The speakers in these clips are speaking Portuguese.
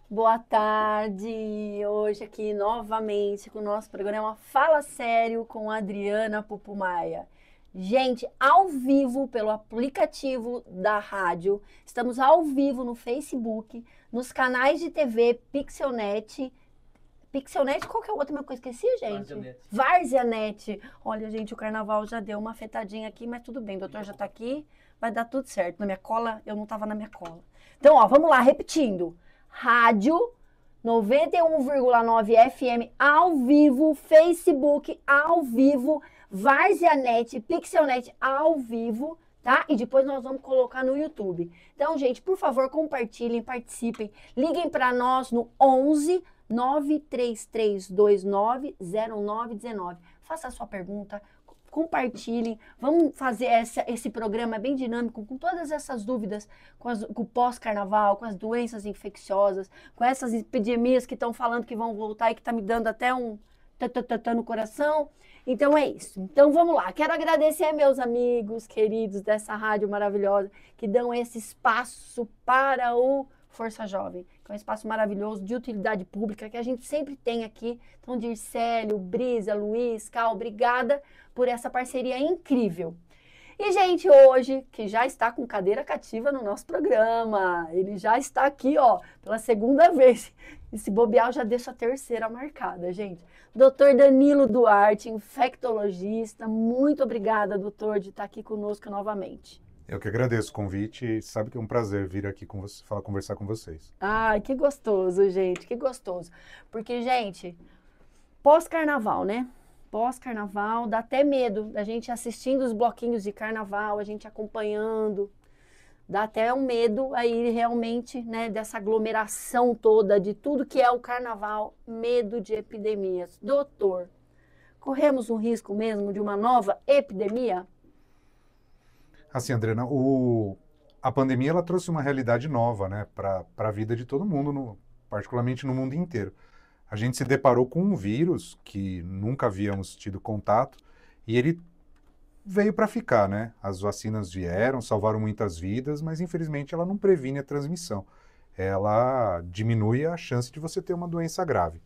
Boa tarde! Hoje aqui novamente com o nosso programa Fala Sério com a Adriana Pupumaia. Gente, ao vivo pelo aplicativo da rádio, estamos ao vivo no Facebook, nos canais de TV Pixelnet. Pixelnet, qual que é o outro que eu esqueci, gente? Varzianet. Varzianet. Olha, gente, o carnaval já deu uma afetadinha aqui, mas tudo bem, o doutor já tá aqui, vai dar tudo certo. Na minha cola, eu não tava na minha cola. Então, ó, vamos lá, repetindo. Rádio 91,9 FM ao vivo, Facebook ao vivo, Varzianet, Pixelnet ao vivo, tá? E depois nós vamos colocar no YouTube. Então, gente, por favor, compartilhem, participem, liguem para nós no 11 933290919. Faça a sua pergunta, compartilhem. Vamos fazer esse programa bem dinâmico, com todas essas dúvidas, com o pós-carnaval, com as doenças infecciosas, com essas epidemias que estão falando que vão voltar e que está me dando até um tatatata no coração. Então é isso. Então vamos lá. Quero agradecer meus amigos queridos dessa rádio maravilhosa que dão esse espaço para o Força Jovem, que é um espaço maravilhoso de utilidade pública que a gente sempre tem aqui. Então, Dircélio, Brisa, Luiz, Cal, obrigada por essa parceria incrível. E, gente, hoje, que já está com cadeira cativa no nosso programa, ele já está aqui, ó, pela segunda vez. Esse bobear já deixa a terceira marcada, gente. Doutor Danilo Duarte, infectologista, muito obrigada, doutor, de estar aqui conosco novamente. Eu que agradeço o convite e sabe que é um prazer vir aqui com você, conversar com vocês. Ai, que gostoso, gente, que gostoso. Porque, gente, pós-carnaval, né? Pós-carnaval, dá até medo da gente assistindo os bloquinhos de carnaval, a gente acompanhando. Dá até um medo aí realmente, né, dessa aglomeração toda, de tudo que é o carnaval, medo de epidemias. Doutor, corremos um risco mesmo de uma nova epidemia? Assim, Adriana, a pandemia ela trouxe uma realidade nova, né, para a vida de todo mundo, particularmente no mundo inteiro. A gente se deparou com um vírus que nunca havíamos tido contato e ele veio para ficar, né? As vacinas vieram, salvaram muitas vidas, mas infelizmente ela não previne a transmissão. Ela diminui a chance de você ter uma doença grave.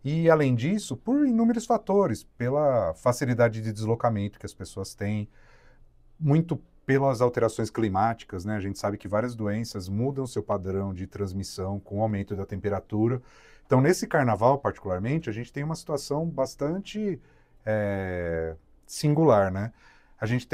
E, além disso, por inúmeros fatores, pela facilidade de deslocamento que as pessoas têm, muito pelas alterações climáticas, né? A gente sabe que várias doenças mudam seu padrão de transmissão com o aumento da temperatura. Então, nesse carnaval, particularmente, a gente tem uma situação bastante singular, né? A gente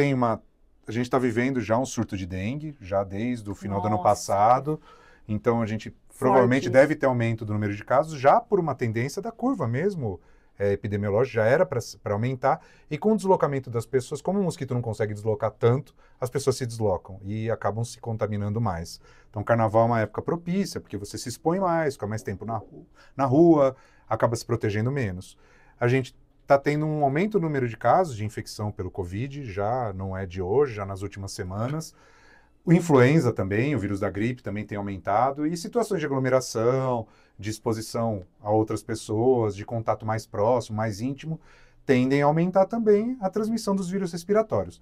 está vivendo já um surto de dengue, já desde o final do ano passado. Então, a gente provavelmente deve ter aumento do número de casos, já por uma tendência da curva mesmo, epidemiológica, já era para aumentar. E com o deslocamento das pessoas, como o mosquito não consegue deslocar tanto, as pessoas se deslocam e acabam se contaminando mais. Então, o carnaval é uma época propícia, porque você se expõe mais, fica mais tempo na rua, acaba se protegendo menos. A gente está tendo um aumento no número de casos de infecção pelo Covid, já não é de hoje, já nas últimas semanas. O influenza também, o vírus da gripe também tem aumentado, e situações de aglomeração, de exposição a outras pessoas, de contato mais próximo, mais íntimo, tendem a aumentar também a transmissão dos vírus respiratórios.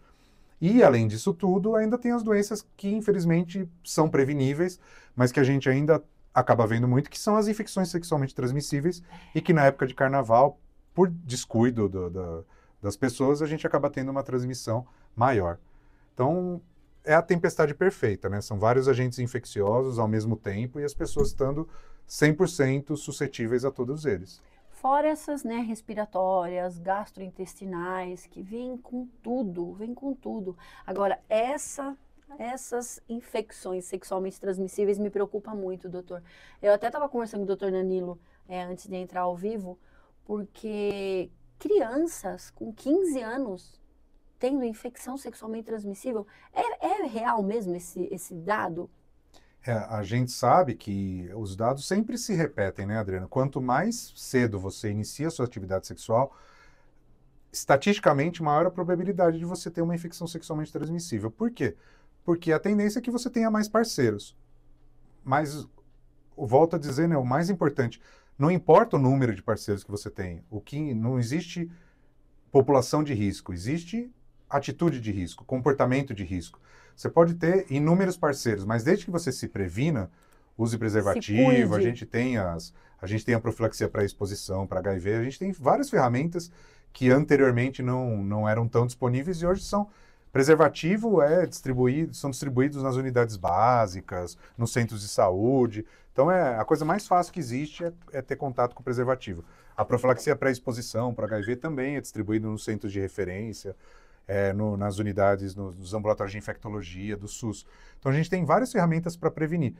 E, além disso tudo, ainda tem as doenças que, infelizmente, são preveníveis, mas que a gente ainda acaba vendo muito, que são as infecções sexualmente transmissíveis, e que na época de carnaval, por descuido das pessoas, a gente acaba tendo uma transmissão maior. Então, é a tempestade perfeita, né? São vários agentes infecciosos ao mesmo tempo e as pessoas estando 100% suscetíveis a todos eles. Fora essas, né, respiratórias, gastrointestinais, que vêm com tudo, vêm com tudo. Agora, essas infecções sexualmente transmissíveis me preocupam muito, doutor. Eu até estava conversando com o doutor Danilo antes de entrar ao vivo, porque crianças com 15 anos tendo infecção sexualmente transmissível, é real mesmo esse dado? A gente sabe que os dados sempre se repetem, né, Adriana? Quanto mais cedo você inicia a sua atividade sexual, estatisticamente, maior a probabilidade de você ter uma infecção sexualmente transmissível. Por quê? Porque a tendência é que você tenha mais parceiros. Mas, volto a dizer, né, o mais importante, não importa o número de parceiros que você tem, não existe população de risco, existe atitude de risco, comportamento de risco. Você pode ter inúmeros parceiros, mas desde que você se previna, use preservativo, a gente tem a profilaxia para exposição, para HIV, a gente tem várias ferramentas que anteriormente não eram tão disponíveis e hoje são. Preservativo são distribuídos nas unidades básicas, nos centros de saúde. Então, a coisa mais fácil que existe é ter contato com o preservativo. A profilaxia pré-exposição para HIV também é distribuída nos centros de referência, nas unidades, nos ambulatórios de infectologia, do SUS. Então, a gente tem várias ferramentas para prevenir.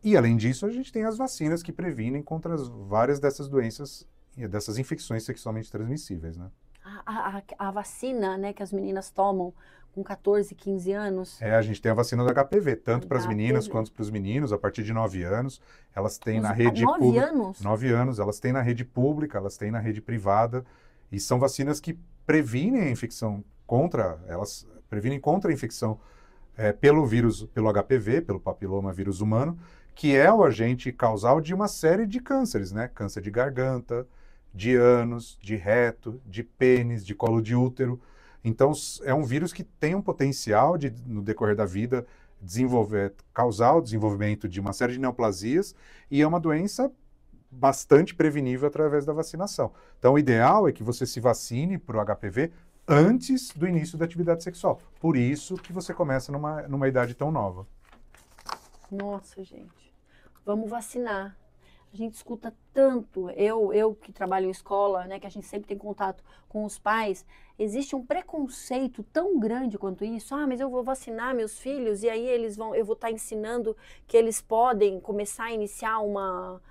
E, além disso, a gente tem as vacinas que previnem contra várias dessas doenças, dessas infecções sexualmente transmissíveis, né? A vacina, né, que as meninas tomam com 14, 15 anos. A gente tem a vacina do HPV, tanto para as meninas quanto para os meninos, a partir de 9 anos. Elas têm na rede pública. 9 anos? 9 anos, elas têm na rede pública, elas têm na rede privada. E são vacinas que previnem a infecção elas previnem contra a infecção pelo HPV, pelo papiloma vírus humano, que é o agente causal de uma série de cânceres, né? Câncer de garganta, de ânus, de reto, de pênis, de colo de útero. Então, é um vírus que tem um potencial de, no decorrer da vida, causar o desenvolvimento de uma série de neoplasias e é uma doença bastante prevenível através da vacinação. Então, o ideal é que você se vacine para o HPV antes do início da atividade sexual. Por isso que você começa numa idade tão nova. Nossa, gente. Vamos vacinar. A gente escuta tanto, eu que trabalho em escola, né, que a gente sempre tem contato com os pais, existe um preconceito tão grande quanto isso. Mas eu vou vacinar meus filhos e aí eu vou estar ensinando que eles podem começar a iniciar uma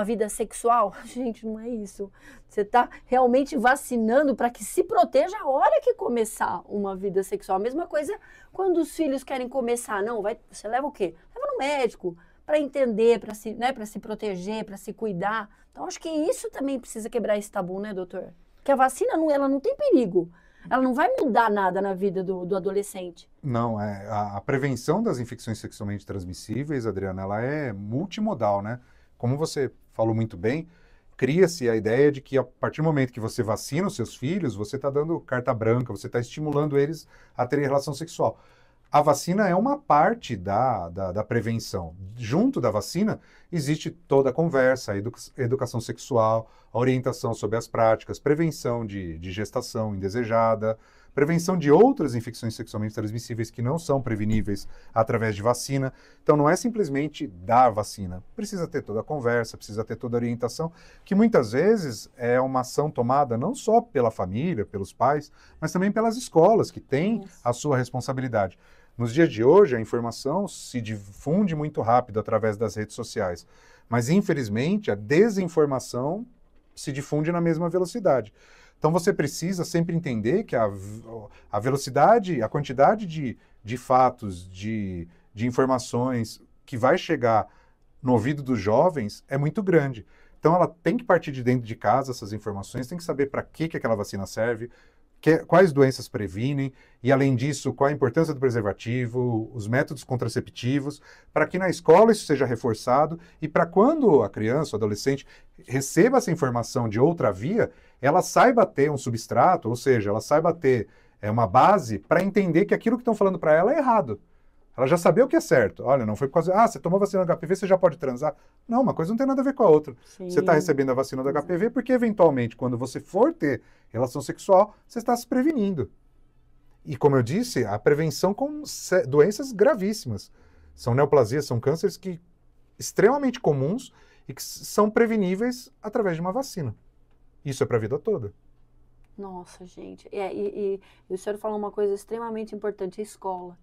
vida sexual. Gente, não é isso. Você está realmente vacinando para que se proteja a hora que começar uma vida sexual. A mesma coisa quando os filhos querem começar. Você leva o quê? Leva no médico, para entender, para se proteger, para se cuidar. Então, acho que isso também precisa quebrar esse tabu, né, doutor? Que a vacina, ela não tem perigo. Ela não vai mudar nada na vida do adolescente. Não, a prevenção das infecções sexualmente transmissíveis, Adriana, ela é multimodal, né? Como você falou muito bem, cria-se a ideia de que a partir do momento que você vacina os seus filhos, você está dando carta branca, você está estimulando eles a terem relação sexual. A vacina é uma parte da prevenção. Junto da vacina, existe toda a conversa, a educação sexual, a orientação sobre as práticas, prevenção de gestação indesejada, prevenção de outras infecções sexualmente transmissíveis que não são preveníveis através de vacina. Então, não é simplesmente dar vacina. Precisa ter toda a conversa, precisa ter toda a orientação, que muitas vezes é uma ação tomada não só pela família, pelos pais, mas também pelas escolas, que têm a sua responsabilidade. Nos dias de hoje, a informação se difunde muito rápido através das redes sociais, mas, infelizmente, a desinformação se difunde na mesma velocidade. Então, você precisa sempre entender que a velocidade, a quantidade de fatos, de informações que vai chegar no ouvido dos jovens é muito grande. Então, ela tem que partir de dentro de casa essas informações, tem que saber para que aquela vacina serve, quais doenças previnem, e além disso, qual a importância do preservativo, os métodos contraceptivos, para que na escola isso seja reforçado e para quando a criança, o adolescente, receba essa informação de outra via, ela saiba ter um substrato, ou seja, ela saiba ter uma base para entender que aquilo que estão falando para ela é errado. Ela já sabia o que é certo. Olha, não foi por causa... você tomou vacina do HPV, você já pode transar. Não, uma coisa não tem nada a ver com a outra. Sim. Você está recebendo a vacina do HPV porque, eventualmente, quando você for ter relação sexual, você está se prevenindo. E, como eu disse, a prevenção com doenças gravíssimas. São neoplasias, são cânceres extremamente comuns e que são preveníveis através de uma vacina. Isso é para a vida toda. Nossa, gente. E o senhor falou uma coisa extremamente importante, a escola.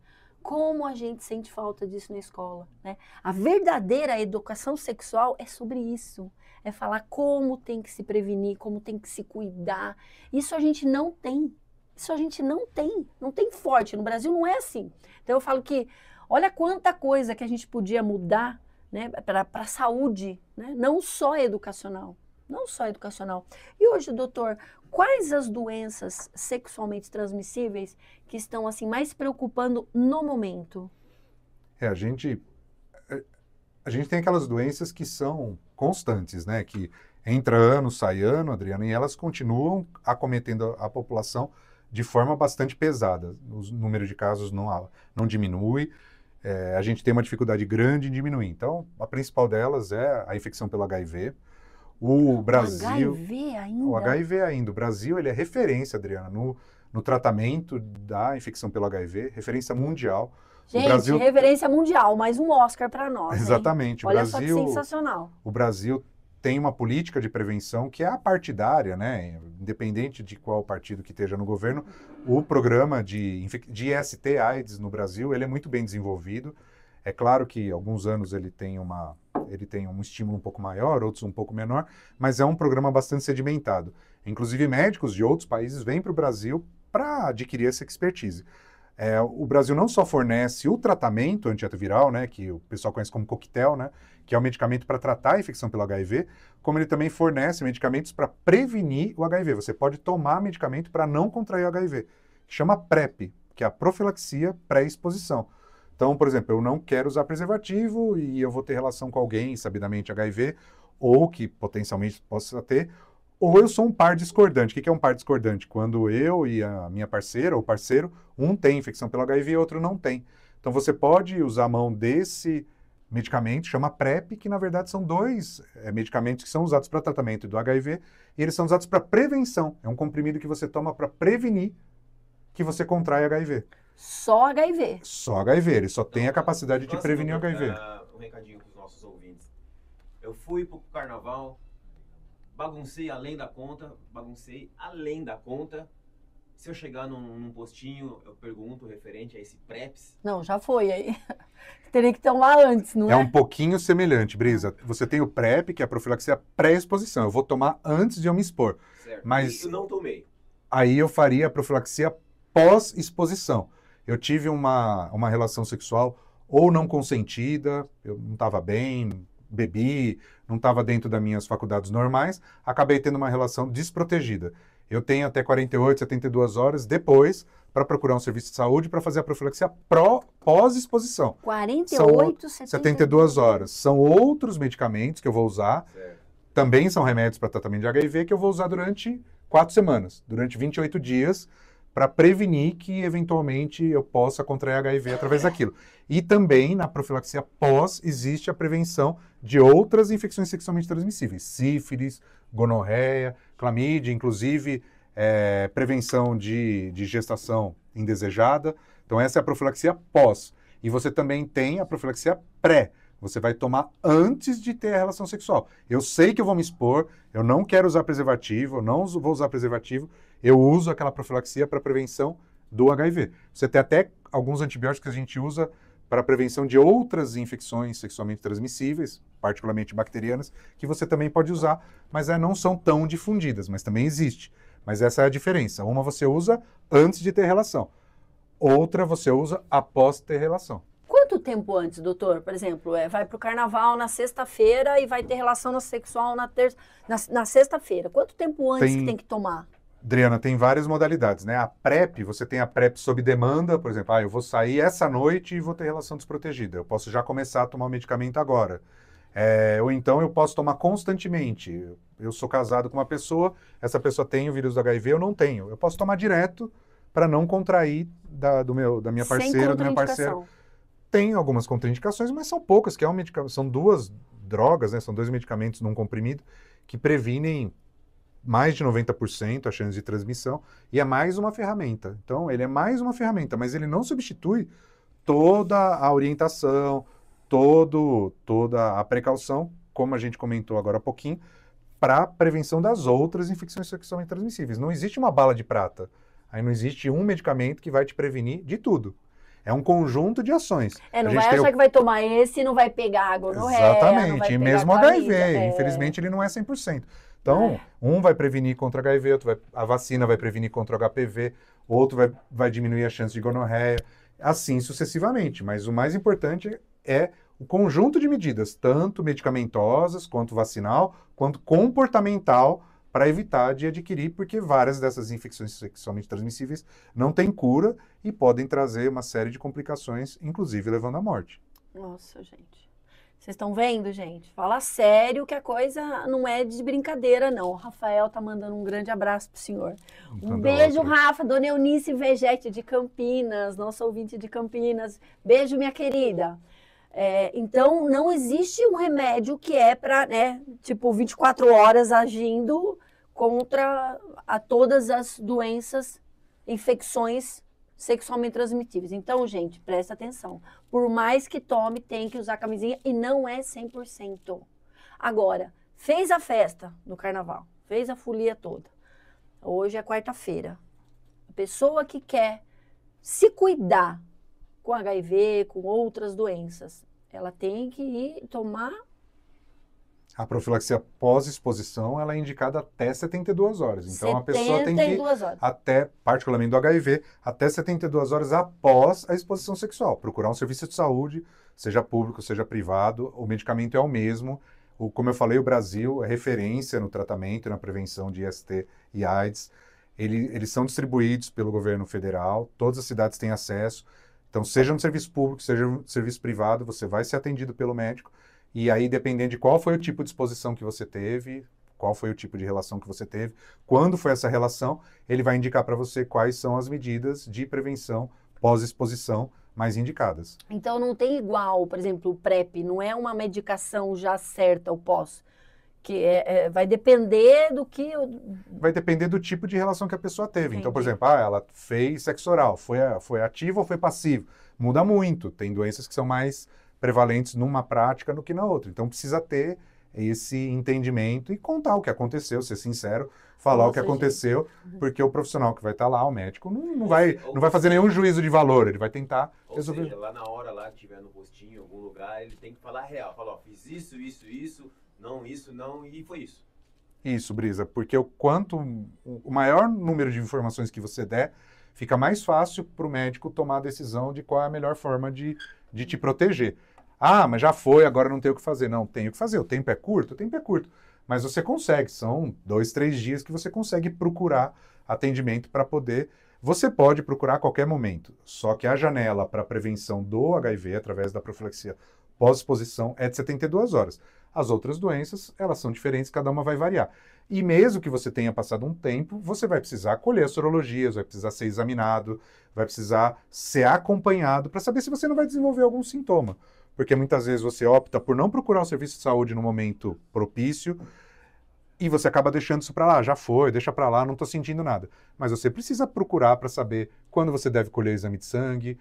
Como a gente sente falta disso na escola, né? A verdadeira educação sexual é sobre isso. É falar como tem que se prevenir, como tem que se cuidar. Isso a gente não tem. Isso a gente não tem. Não tem forte. No Brasil não é assim. Então eu falo que, olha quanta coisa que a gente podia mudar, né, para a saúde, né? Não só educacional. Não só educacional. E hoje, doutor, quais as doenças sexualmente transmissíveis que estão assim mais preocupando no momento? A gente tem aquelas doenças que são constantes, né? Que entra ano, sai ano, Adriana, e elas continuam acometendo a população de forma bastante pesada. O número de casos não diminui. a gente tem uma dificuldade grande em diminuir. Então, a principal delas é a infecção pelo HIV. O Brasil... HIV ainda? O HIV ainda. O Brasil, ele é referência, Adriana, no tratamento da infecção pelo HIV, referência mundial. Gente, o Brasil... referência mundial, mais um Oscar para nós. Exatamente. Olha só que sensacional. O Brasil tem uma política de prevenção que é apartidária, né? Independente de qual partido que esteja no governo, o programa de IST/AIDS no Brasil, ele é muito bem desenvolvido. É claro que alguns anos ele tem um estímulo um pouco maior, outros um pouco menor, mas é um programa bastante sedimentado. Inclusive médicos de outros países vêm para o Brasil para adquirir essa expertise. O Brasil não só fornece o tratamento antirretroviral, né, que o pessoal conhece como coquetel, né, que é o medicamento para tratar a infecção pelo HIV, como ele também fornece medicamentos para prevenir o HIV. Você pode tomar medicamento para não contrair o HIV, que chama PrEP, que é a profilaxia pré-exposição. Então, por exemplo, eu não quero usar preservativo e eu vou ter relação com alguém sabidamente HIV, ou que potencialmente possa ter, ou eu sou um par discordante. O que é um par discordante? Quando eu e a minha parceira ou parceiro, um tem infecção pelo HIV e o outro não tem. Então você pode usar a mão desse medicamento, chama PrEP, que na verdade são dois medicamentos que são usados para tratamento do HIV e eles são usados para prevenção. É um comprimido que você toma para prevenir que você contrai HIV. Só HIV? Só HIV, ele só tem a capacidade de prevenir o HIV. Um recadinho para os nossos ouvintes. Eu fui para o carnaval, baguncei além da conta. Se eu chegar num postinho, eu pergunto referente a esse PrEPs. Não, já foi aí. Teria que tomar antes, não é? É um pouquinho semelhante, Brisa. Você tem o PrEP, que é a profilaxia pré-exposição. Eu vou tomar antes de eu me expor. Certo. Mas eu não tomei. Aí eu faria a profilaxia pós-exposição. Eu tive uma relação sexual ou não consentida, eu não estava bem, bebi, não estava dentro das minhas faculdades normais, acabei tendo uma relação desprotegida. Eu tenho até 48, 72 horas depois para procurar um serviço de saúde para fazer a profilaxia pós-exposição. 48, 72 horas. São outros medicamentos que eu vou usar, Certo. Também são remédios para tratamento de HIV que eu vou usar durante 4 semanas, durante 28 dias, para prevenir que, eventualmente, eu possa contrair HIV através daquilo. E também, na profilaxia pós, existe a prevenção de outras infecções sexualmente transmissíveis. Sífilis, gonorreia, clamídia, inclusive prevenção de gestação indesejada. Então, essa é a profilaxia pós. E você também tem a profilaxia pré. Você vai tomar antes de ter a relação sexual. Eu sei que eu vou me expor, eu não quero usar preservativo, eu não vou usar preservativo, eu uso aquela profilaxia para prevenção do HIV. Você tem até alguns antibióticos que a gente usa para prevenção de outras infecções sexualmente transmissíveis, particularmente bacterianas, que você também pode usar, mas não são tão difundidas, mas também existe. Mas essa é a diferença. Uma você usa antes de ter relação, outra você usa após ter relação. Quanto tempo antes, doutor? Por exemplo, vai para o carnaval na sexta-feira e vai ter relação sexual na sexta-feira. Quanto tempo antes que tem que tomar? Adriana, tem várias modalidades, né? A PrEP, você tem a PrEP sob demanda, por exemplo, eu vou sair essa noite e vou ter relação desprotegida. Eu posso já começar a tomar o medicamento agora. Ou então eu posso tomar constantemente. Eu sou casado com uma pessoa, essa pessoa tem o vírus do HIV, eu não tenho. Eu posso tomar direto para não contrair da minha parceira, do meu parceiro. Tem algumas contraindicações, mas são poucas, que são 2 drogas, né? São 2 medicamentos num comprimido que previnem mais de 90% a chance de transmissão e é mais uma ferramenta. Então, ele é mais uma ferramenta, mas ele não substitui toda a orientação, toda a precaução, como a gente comentou agora há pouquinho, para prevenção das outras infecções sexualmente transmissíveis. Não existe uma bala de prata. Aí não existe um medicamento que vai te prevenir de tudo. É um conjunto de ações. Não vai achar que vai tomar esse e não vai pegar a gonorreia. Exatamente, e mesmo HIV. Infelizmente, ele não é 100%. Então, um vai prevenir contra HIV, a vacina vai prevenir contra o HPV, outro vai diminuir a chance de gonorreia, assim sucessivamente. Mas o mais importante é o conjunto de medidas, tanto medicamentosas, quanto vacinal, quanto comportamental, para evitar de adquirir, porque várias dessas infecções sexualmente transmissíveis não têm cura e podem trazer uma série de complicações, inclusive levando à morte. Nossa, gente. Vocês estão vendo, gente? Fala sério que a coisa não é de brincadeira, não. O Rafael tá mandando um grande abraço pro senhor. Um beijo, Rafa. Dona Eunice Vegete de Campinas, nossa ouvinte de Campinas. Beijo, minha querida. Então, não existe um remédio que é para, né, tipo, 24 horas agindo contra todas as doenças, infecções sexualmente transmitíveis. Então, gente, presta atenção. Por mais que tome, tem que usar camisinha e não é 100%. Agora, fez a festa no carnaval, fez a folia toda. Hoje é quarta-feira. A pessoa que quer se cuidar com HIV, com outras doenças, ela tem que ir tomar. A profilaxia pós-exposição, ela é indicada até 72 horas. Então, a pessoa tem que, até, particularmente do HIV, até 72 horas após a exposição sexual. Procurar um serviço de saúde, seja público, seja privado. O medicamento é o mesmo. Como eu falei, o Brasil é referência no tratamento e na prevenção de IST e AIDS. Eles são distribuídos pelo governo federal. Todas as cidades têm acesso. Então, seja no serviço público, seja no serviço privado, você vai ser atendido pelo médico. E aí, dependendo de qual foi o tipo de exposição que você teve, qual foi o tipo de relação que você teve, quando foi essa relação, ele vai indicar para você quais são as medidas de prevenção pós-exposição mais indicadas. Então, não tem igual, por exemplo, o PrEP, não é uma medicação já certa, o pós, que vai depender do que... Vai depender do tipo de relação que a pessoa teve. Entendi. Então, por exemplo, ela fez sexo oral, foi ativo ou foi passivo? Muda muito, tem doenças que são mais prevalentes numa prática do que na outra. Então, precisa ter esse entendimento e contar o que aconteceu, ser sincero, falar o que aconteceu, porque o profissional que vai estar lá, o médico, não vai fazer nenhum juízo de valor, ele vai tentar resolver. Ou seja, lá na hora lá que tiver no postinho, em algum lugar, ele tem que falar real, falar, fiz isso, isso, não, e foi isso. Isso, Brisa, porque o maior número de informações que você der, fica mais fácil para o médico tomar a decisão de qual é a melhor forma de te proteger. Ah, mas já foi, agora não tem o que fazer. Não, tem o que fazer. O tempo é curto? O tempo é curto. Mas você consegue, são 2, 3 dias que você consegue procurar atendimento para poder... Você pode procurar a qualquer momento, só que a janela para prevenção do HIV, através da profilaxia pós-exposição, é de 72 horas. As outras doenças, elas são diferentes, cada uma vai variar. E mesmo que você tenha passado um tempo, você vai precisar colher as sorologias, vai precisar ser examinado, vai precisar ser acompanhado para saber se você não vai desenvolver algum sintoma. Porque muitas vezes você opta por não procurar o serviço de saúde no momento propício e você acaba deixando isso para lá, já foi, deixa para lá, não estou sentindo nada. Mas você precisa procurar para saber quando você deve colher o exame de sangue,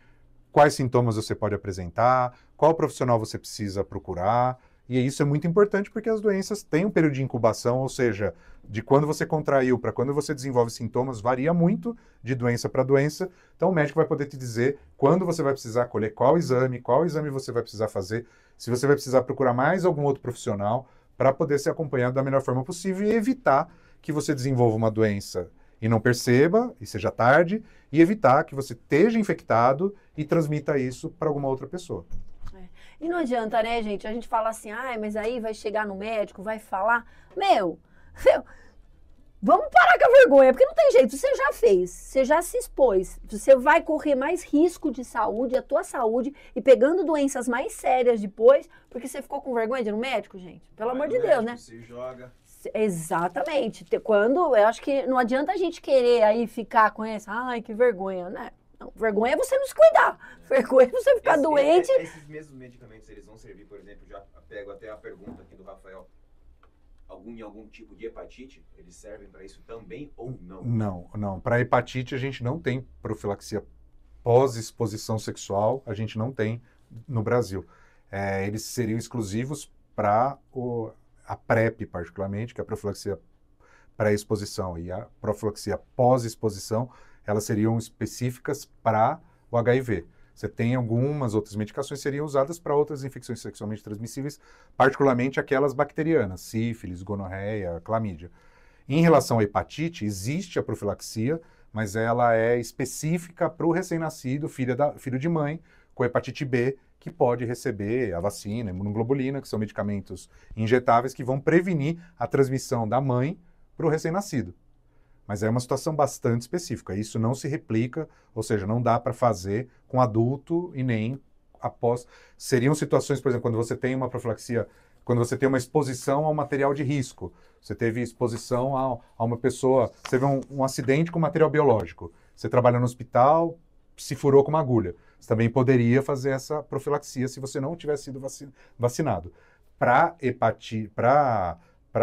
quais sintomas você pode apresentar, qual profissional você precisa procurar. E isso é muito importante porque as doenças têm um período de incubação, ou seja, de quando você contraiu para quando você desenvolve sintomas, varia muito de doença para doença. Então o médico vai poder te dizer quando você vai precisar colher qual exame você vai precisar fazer, se você vai precisar procurar mais algum outro profissional para poder ser acompanhado da melhor forma possível e evitar que você desenvolva uma doença e não perceba, e seja tarde, e evitar que você esteja infectado e transmita isso para alguma outra pessoa. E não adianta, né, gente? A gente fala assim, mas aí vai chegar no médico, vai falar. Meu, vamos parar com a vergonha, porque não tem jeito. Você já fez, você já se expôs. Você vai correr mais risco de saúde, a tua saúde, e pegando doenças mais sérias depois, porque você ficou com vergonha de ir no médico, gente. Pelo amor de Deus, né? Se joga. Exatamente. Eu acho que não adianta a gente querer aí ficar com essa, que vergonha, né? Não, vergonha é você não se cuidar. Vergonha é você ficar doente. Esses mesmos medicamentos, eles vão servir, por exemplo, já pego até a pergunta aqui do Rafael, algum tipo de hepatite, eles servem para isso também ou não? Não. Para hepatite a gente não tem profilaxia pós-exposição sexual, a gente não tem no Brasil. Eles seriam exclusivos para a PrEP, particularmente, que é a profilaxia pré-exposição, e a profilaxia pós-exposição, elas seriam específicas para o HIV. Você tem algumas outras medicações que seriam usadas para outras infecções sexualmente transmissíveis, particularmente aquelas bacterianas, sífilis, gonorreia, clamídia. Em relação à hepatite, existe a profilaxia, mas ela é específica para o recém-nascido, filho de mãe, com hepatite B, que pode receber a vacina, a imunoglobulina, que são medicamentos injetáveis que vão prevenir a transmissão da mãe para o recém-nascido. Mas é uma situação bastante específica. Isso não se replica, ou seja, não dá para fazer com adulto e nem após. Seriam situações, por exemplo, quando você tem uma profilaxia, quando você tem uma exposição a um material de risco. Você teve exposição a uma pessoa, você teve um acidente com material biológico. Você trabalha no hospital, se furou com uma agulha. Você também poderia fazer essa profilaxia se você não tivesse sido vacinado. Para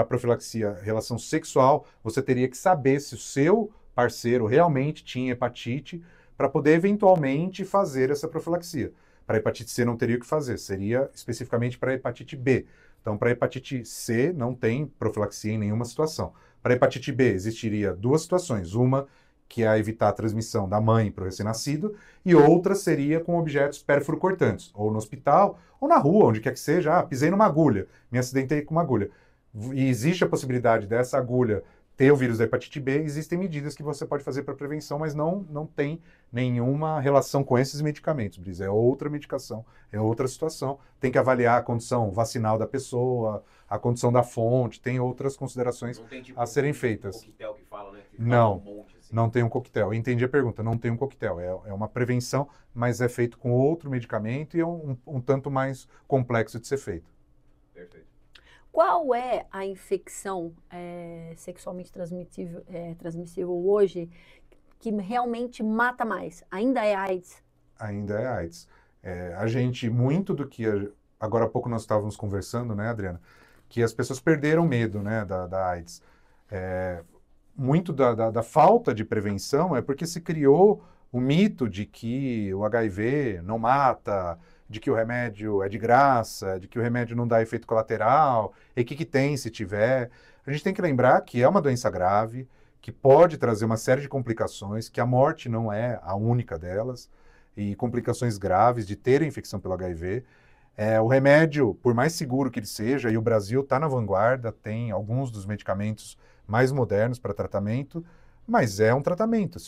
profilaxia relação sexual, você teria que saber se o seu parceiro realmente tinha hepatite para poder eventualmente fazer essa profilaxia. Para hepatite C não teria o que fazer, seria especificamente para hepatite B. Então, para hepatite C não tem profilaxia em nenhuma situação. Para hepatite B existiria duas situações, uma que é evitar a transmissão da mãe para o recém-nascido, e outra seria com objetos pérfuro-cortantes, ou no hospital, ou na rua, onde quer que seja. Pisei numa agulha, me acidentei com uma agulha. E existe a possibilidade dessa agulha ter o vírus da hepatite B, existem medidas que você pode fazer para prevenção, mas não tem nenhuma relação com esses medicamentos, Brisa. É outra medicação, é outra situação. Tem que avaliar a condição vacinal da pessoa, a condição da fonte, tem outras considerações a serem feitas. Coquetel que fala, né? Que não, fala um monte, assim. Não tem um coquetel. Entendi a pergunta, não tem um coquetel. É uma prevenção, mas é feito com outro medicamento e é um tanto mais complexo de ser feito. Perfeito. Qual é a infecção sexualmente transmissível hoje que realmente mata mais? Ainda é AIDS? Ainda é AIDS. A gente, muito do que... Agora há pouco nós estávamos conversando, né, Adriana? Que as pessoas perderam medo, né, da AIDS. Muito da falta de prevenção é porque se criou o mito de que o HIV não mata, de que o remédio é de graça, de que o remédio não dá efeito colateral, e que tem se tiver. A gente tem que lembrar que é uma doença grave, que pode trazer uma série de complicações, que a morte não é a única delas, e complicações graves de ter a infecção pelo HIV. O remédio, por mais seguro que ele seja, e o Brasil está na vanguarda, tem alguns dos medicamentos mais modernos para tratamento, mas é um tratamento.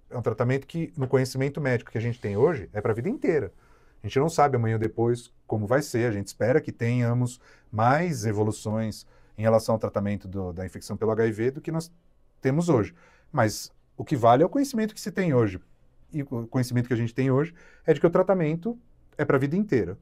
É um tratamento que, no conhecimento médico que a gente tem hoje, é para a vida inteira. A gente não sabe amanhã ou depois como vai ser, a gente espera que tenhamos mais evoluções em relação ao tratamento da infecção pelo HIV do que nós temos hoje. Mas o que vale é o conhecimento que se tem hoje. E o conhecimento que a gente tem hoje é de que o tratamento é para a vida inteira.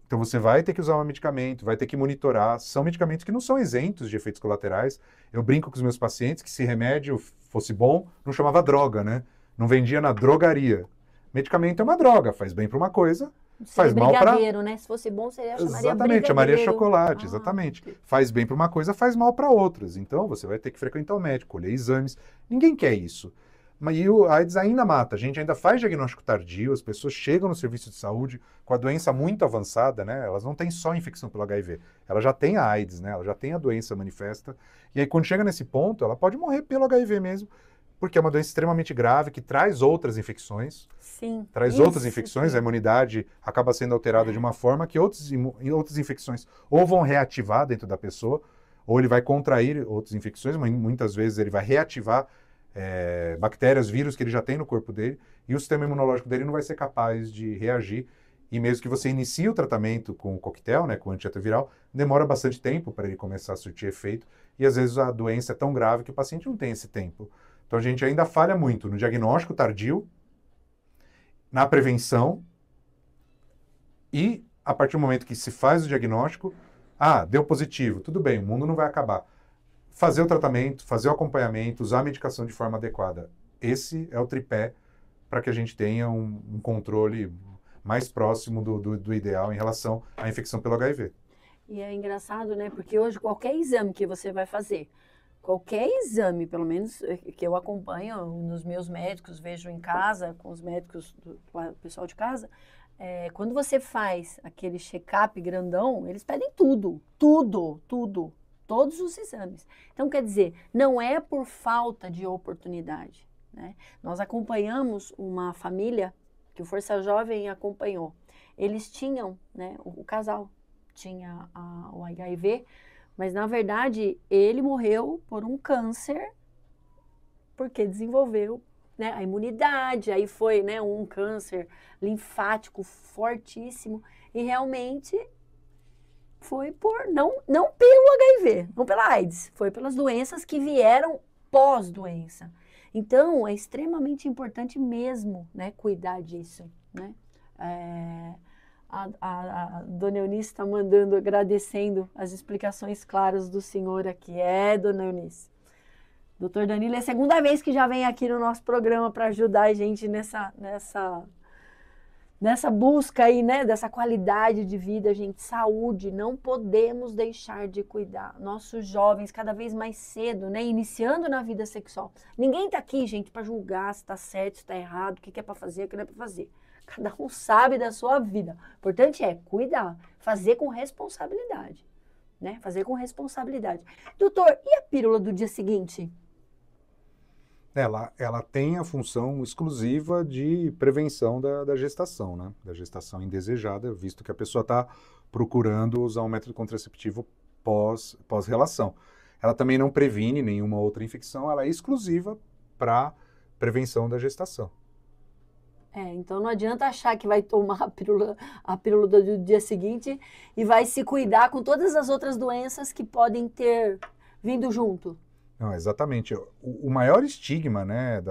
Então você vai ter que usar um medicamento, vai ter que monitorar. São medicamentos que não são isentos de efeitos colaterais. Eu brinco com os meus pacientes que se remédio fosse bom, não chamava droga, né? Não vendia na drogaria. Medicamento é uma droga, faz bem para uma coisa, faz mal para... né? Se fosse bom, seria chamaria exatamente, chamaria chocolate, Ah, exatamente. Faz bem para uma coisa, faz mal para outras. Então você vai ter que frequentar o médico, colher exames. Ninguém quer isso. Mas o AIDS ainda mata. A gente ainda faz diagnóstico tardio, as pessoas chegam no serviço de saúde com a doença muito avançada, né? Elas não têm só infecção pelo HIV, ela já tem a AIDS, né? Ela já tem a doença manifesta. E aí quando chega nesse ponto, ela pode morrer pelo HIV mesmo, porque é uma doença extremamente grave que traz outras infecções. Sim. Traz outras infecções, a imunidade acaba sendo alterada de uma forma que outras infecções ou vão reativar dentro da pessoa, ou ele vai contrair outras infecções, mas muitas vezes ele vai reativar bactérias, vírus que ele já tem no corpo dele, e o sistema imunológico dele não vai ser capaz de reagir. E mesmo que você inicie o tratamento com o coquetel, né, com o antirretroviral, demora bastante tempo para ele começar a surtir efeito, e às vezes a doença é tão grave que o paciente não tem esse tempo. Então a gente ainda falha muito no diagnóstico tardio, na prevenção, e a partir do momento que se faz o diagnóstico, deu positivo, tudo bem, o mundo não vai acabar. Fazer o tratamento, fazer o acompanhamento, usar a medicação de forma adequada. Esse é o tripé para que a gente tenha um controle mais próximo do ideal em relação à infecção pelo HIV. E é engraçado, né? Porque hoje qualquer exame que você vai fazer, qualquer exame, pelo menos que eu acompanho nos meus médicos, vejo em casa, com os médicos do pessoal de casa, quando você faz aquele check-up grandão, eles pedem tudo, todos os exames. Então, quer dizer, não é por falta de oportunidade, né? Nós acompanhamos uma família que o Força Jovem acompanhou. Eles tinham, né, o casal tinha o HIV, mas, na verdade, ele morreu por um câncer, porque desenvolveu, né, a imunidade, aí foi, né, um câncer linfático fortíssimo, e realmente foi por, não pelo HIV, não pela AIDS, foi pelas doenças que vieram pós-doença. Então, é extremamente importante mesmo, né, cuidar disso, né? A Dona Eunice está mandando, agradecendo as explicações claras do senhor aqui. Dona Eunice. Doutor Danilo, é a segunda vez que já vem aqui no nosso programa para ajudar a gente nessa busca aí, né, dessa qualidade de vida, gente, saúde, não podemos deixar de cuidar. Nossos jovens, cada vez mais cedo, né, iniciando na vida sexual. Ninguém tá aqui, gente, para julgar se tá certo, se tá errado, o que é para fazer, o que não é para fazer. Cada um sabe da sua vida. O importante é cuidar, fazer com responsabilidade, né, fazer com responsabilidade. Doutor, e a pílula do dia seguinte? Ela tem a função exclusiva de prevenção da gestação, né? Da gestação indesejada, visto que a pessoa está procurando usar um método contraceptivo pós-relação. Ela também não previne nenhuma outra infecção, ela é exclusiva para prevenção da gestação. Então não adianta achar que vai tomar a pílula do dia seguinte e vai se cuidar com todas as outras doenças que podem ter vindo junto. Não, exatamente. O maior estigma, né,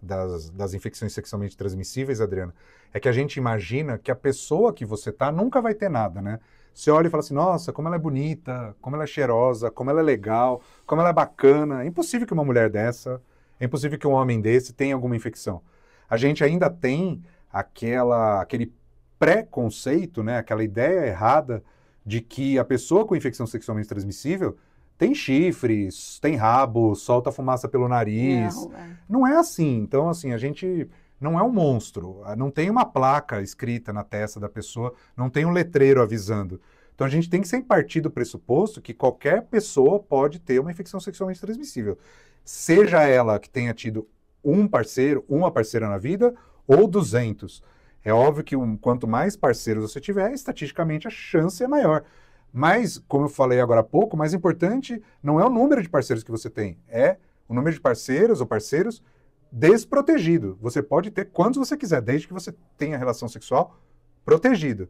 das infecções sexualmente transmissíveis, Adriana, é que a gente imagina que a pessoa que você tá nunca vai ter nada, né? Você olha e fala assim, nossa, como ela é bonita, como ela é cheirosa, como ela é legal, como ela é bacana. É impossível que uma mulher dessa, é impossível que um homem desse tenha alguma infecção. A gente ainda tem aquele preconceito, né, aquela ideia errada de que a pessoa com infecção sexualmente transmissível tem chifres, tem rabo, solta fumaça pelo nariz. Não é assim. Então, assim, a gente não é um monstro. Não tem uma placa escrita na testa da pessoa, não tem um letreiro avisando. Então, a gente tem que sempre partir do pressuposto que qualquer pessoa pode ter uma infecção sexualmente transmissível. Seja ela que tenha tido um parceiro, uma parceira na vida, ou 200. É óbvio que quanto mais parceiros você tiver, estatisticamente a chance é maior. Mas, como eu falei agora há pouco, o mais importante não é o número de parceiros que você tem, é o número de parceiros ou parceiros desprotegido. Você pode ter quantos você quiser, desde que você tenha relação sexual protegido.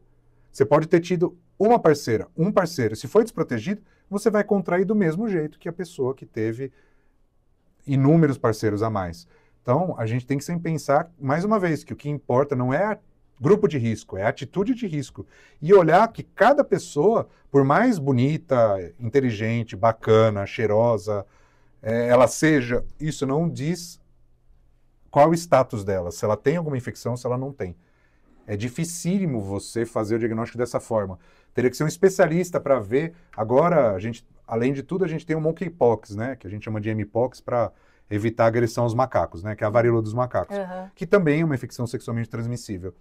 Você pode ter tido uma parceira, um parceiro. Se foi desprotegido, você vai contrair do mesmo jeito que a pessoa que teve inúmeros parceiros a mais. Então, a gente tem que sempre pensar, mais uma vez, que o que importa não é grupo de risco, é atitude de risco. E olhar que cada pessoa, por mais bonita, inteligente, bacana, cheirosa, ela seja, isso não diz qual é o status dela, se ela tem alguma infecção, se ela não tem. É dificílimo você fazer o diagnóstico dessa forma. Teria que ser um especialista para ver. Agora, além de tudo, a gente tem o monkeypox, né, que a gente chama de mpox, para evitar a agressão aos macacos, né, que é a varíola dos macacos, que também é uma infecção sexualmente transmissível.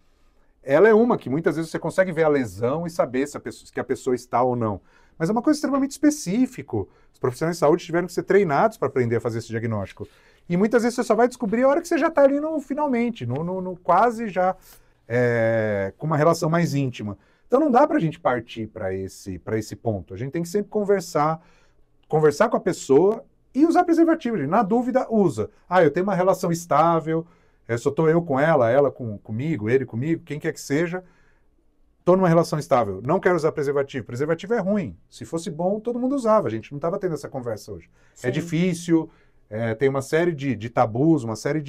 Ela é uma que muitas vezes você consegue ver a lesão e saber se a pessoa está ou não. Mas é uma coisa extremamente específica. Os profissionais de saúde tiveram que ser treinados para aprender a fazer esse diagnóstico. E muitas vezes você só vai descobrir a hora que você já está ali no finalmente, no quase já com uma relação mais íntima. Então não dá para a gente partir para esse ponto. A gente tem que sempre conversar com a pessoa e usar preservativo. Na dúvida, usa. Eu tenho uma relação estável, só estou eu com ela comigo, ele comigo, quem quer que seja. Estou numa relação estável, não quero usar preservativo. Preservativo é ruim. Se fosse bom, todo mundo usava. A gente não estava tendo essa conversa hoje. Sim. É difícil, tem uma série de tabus, uma série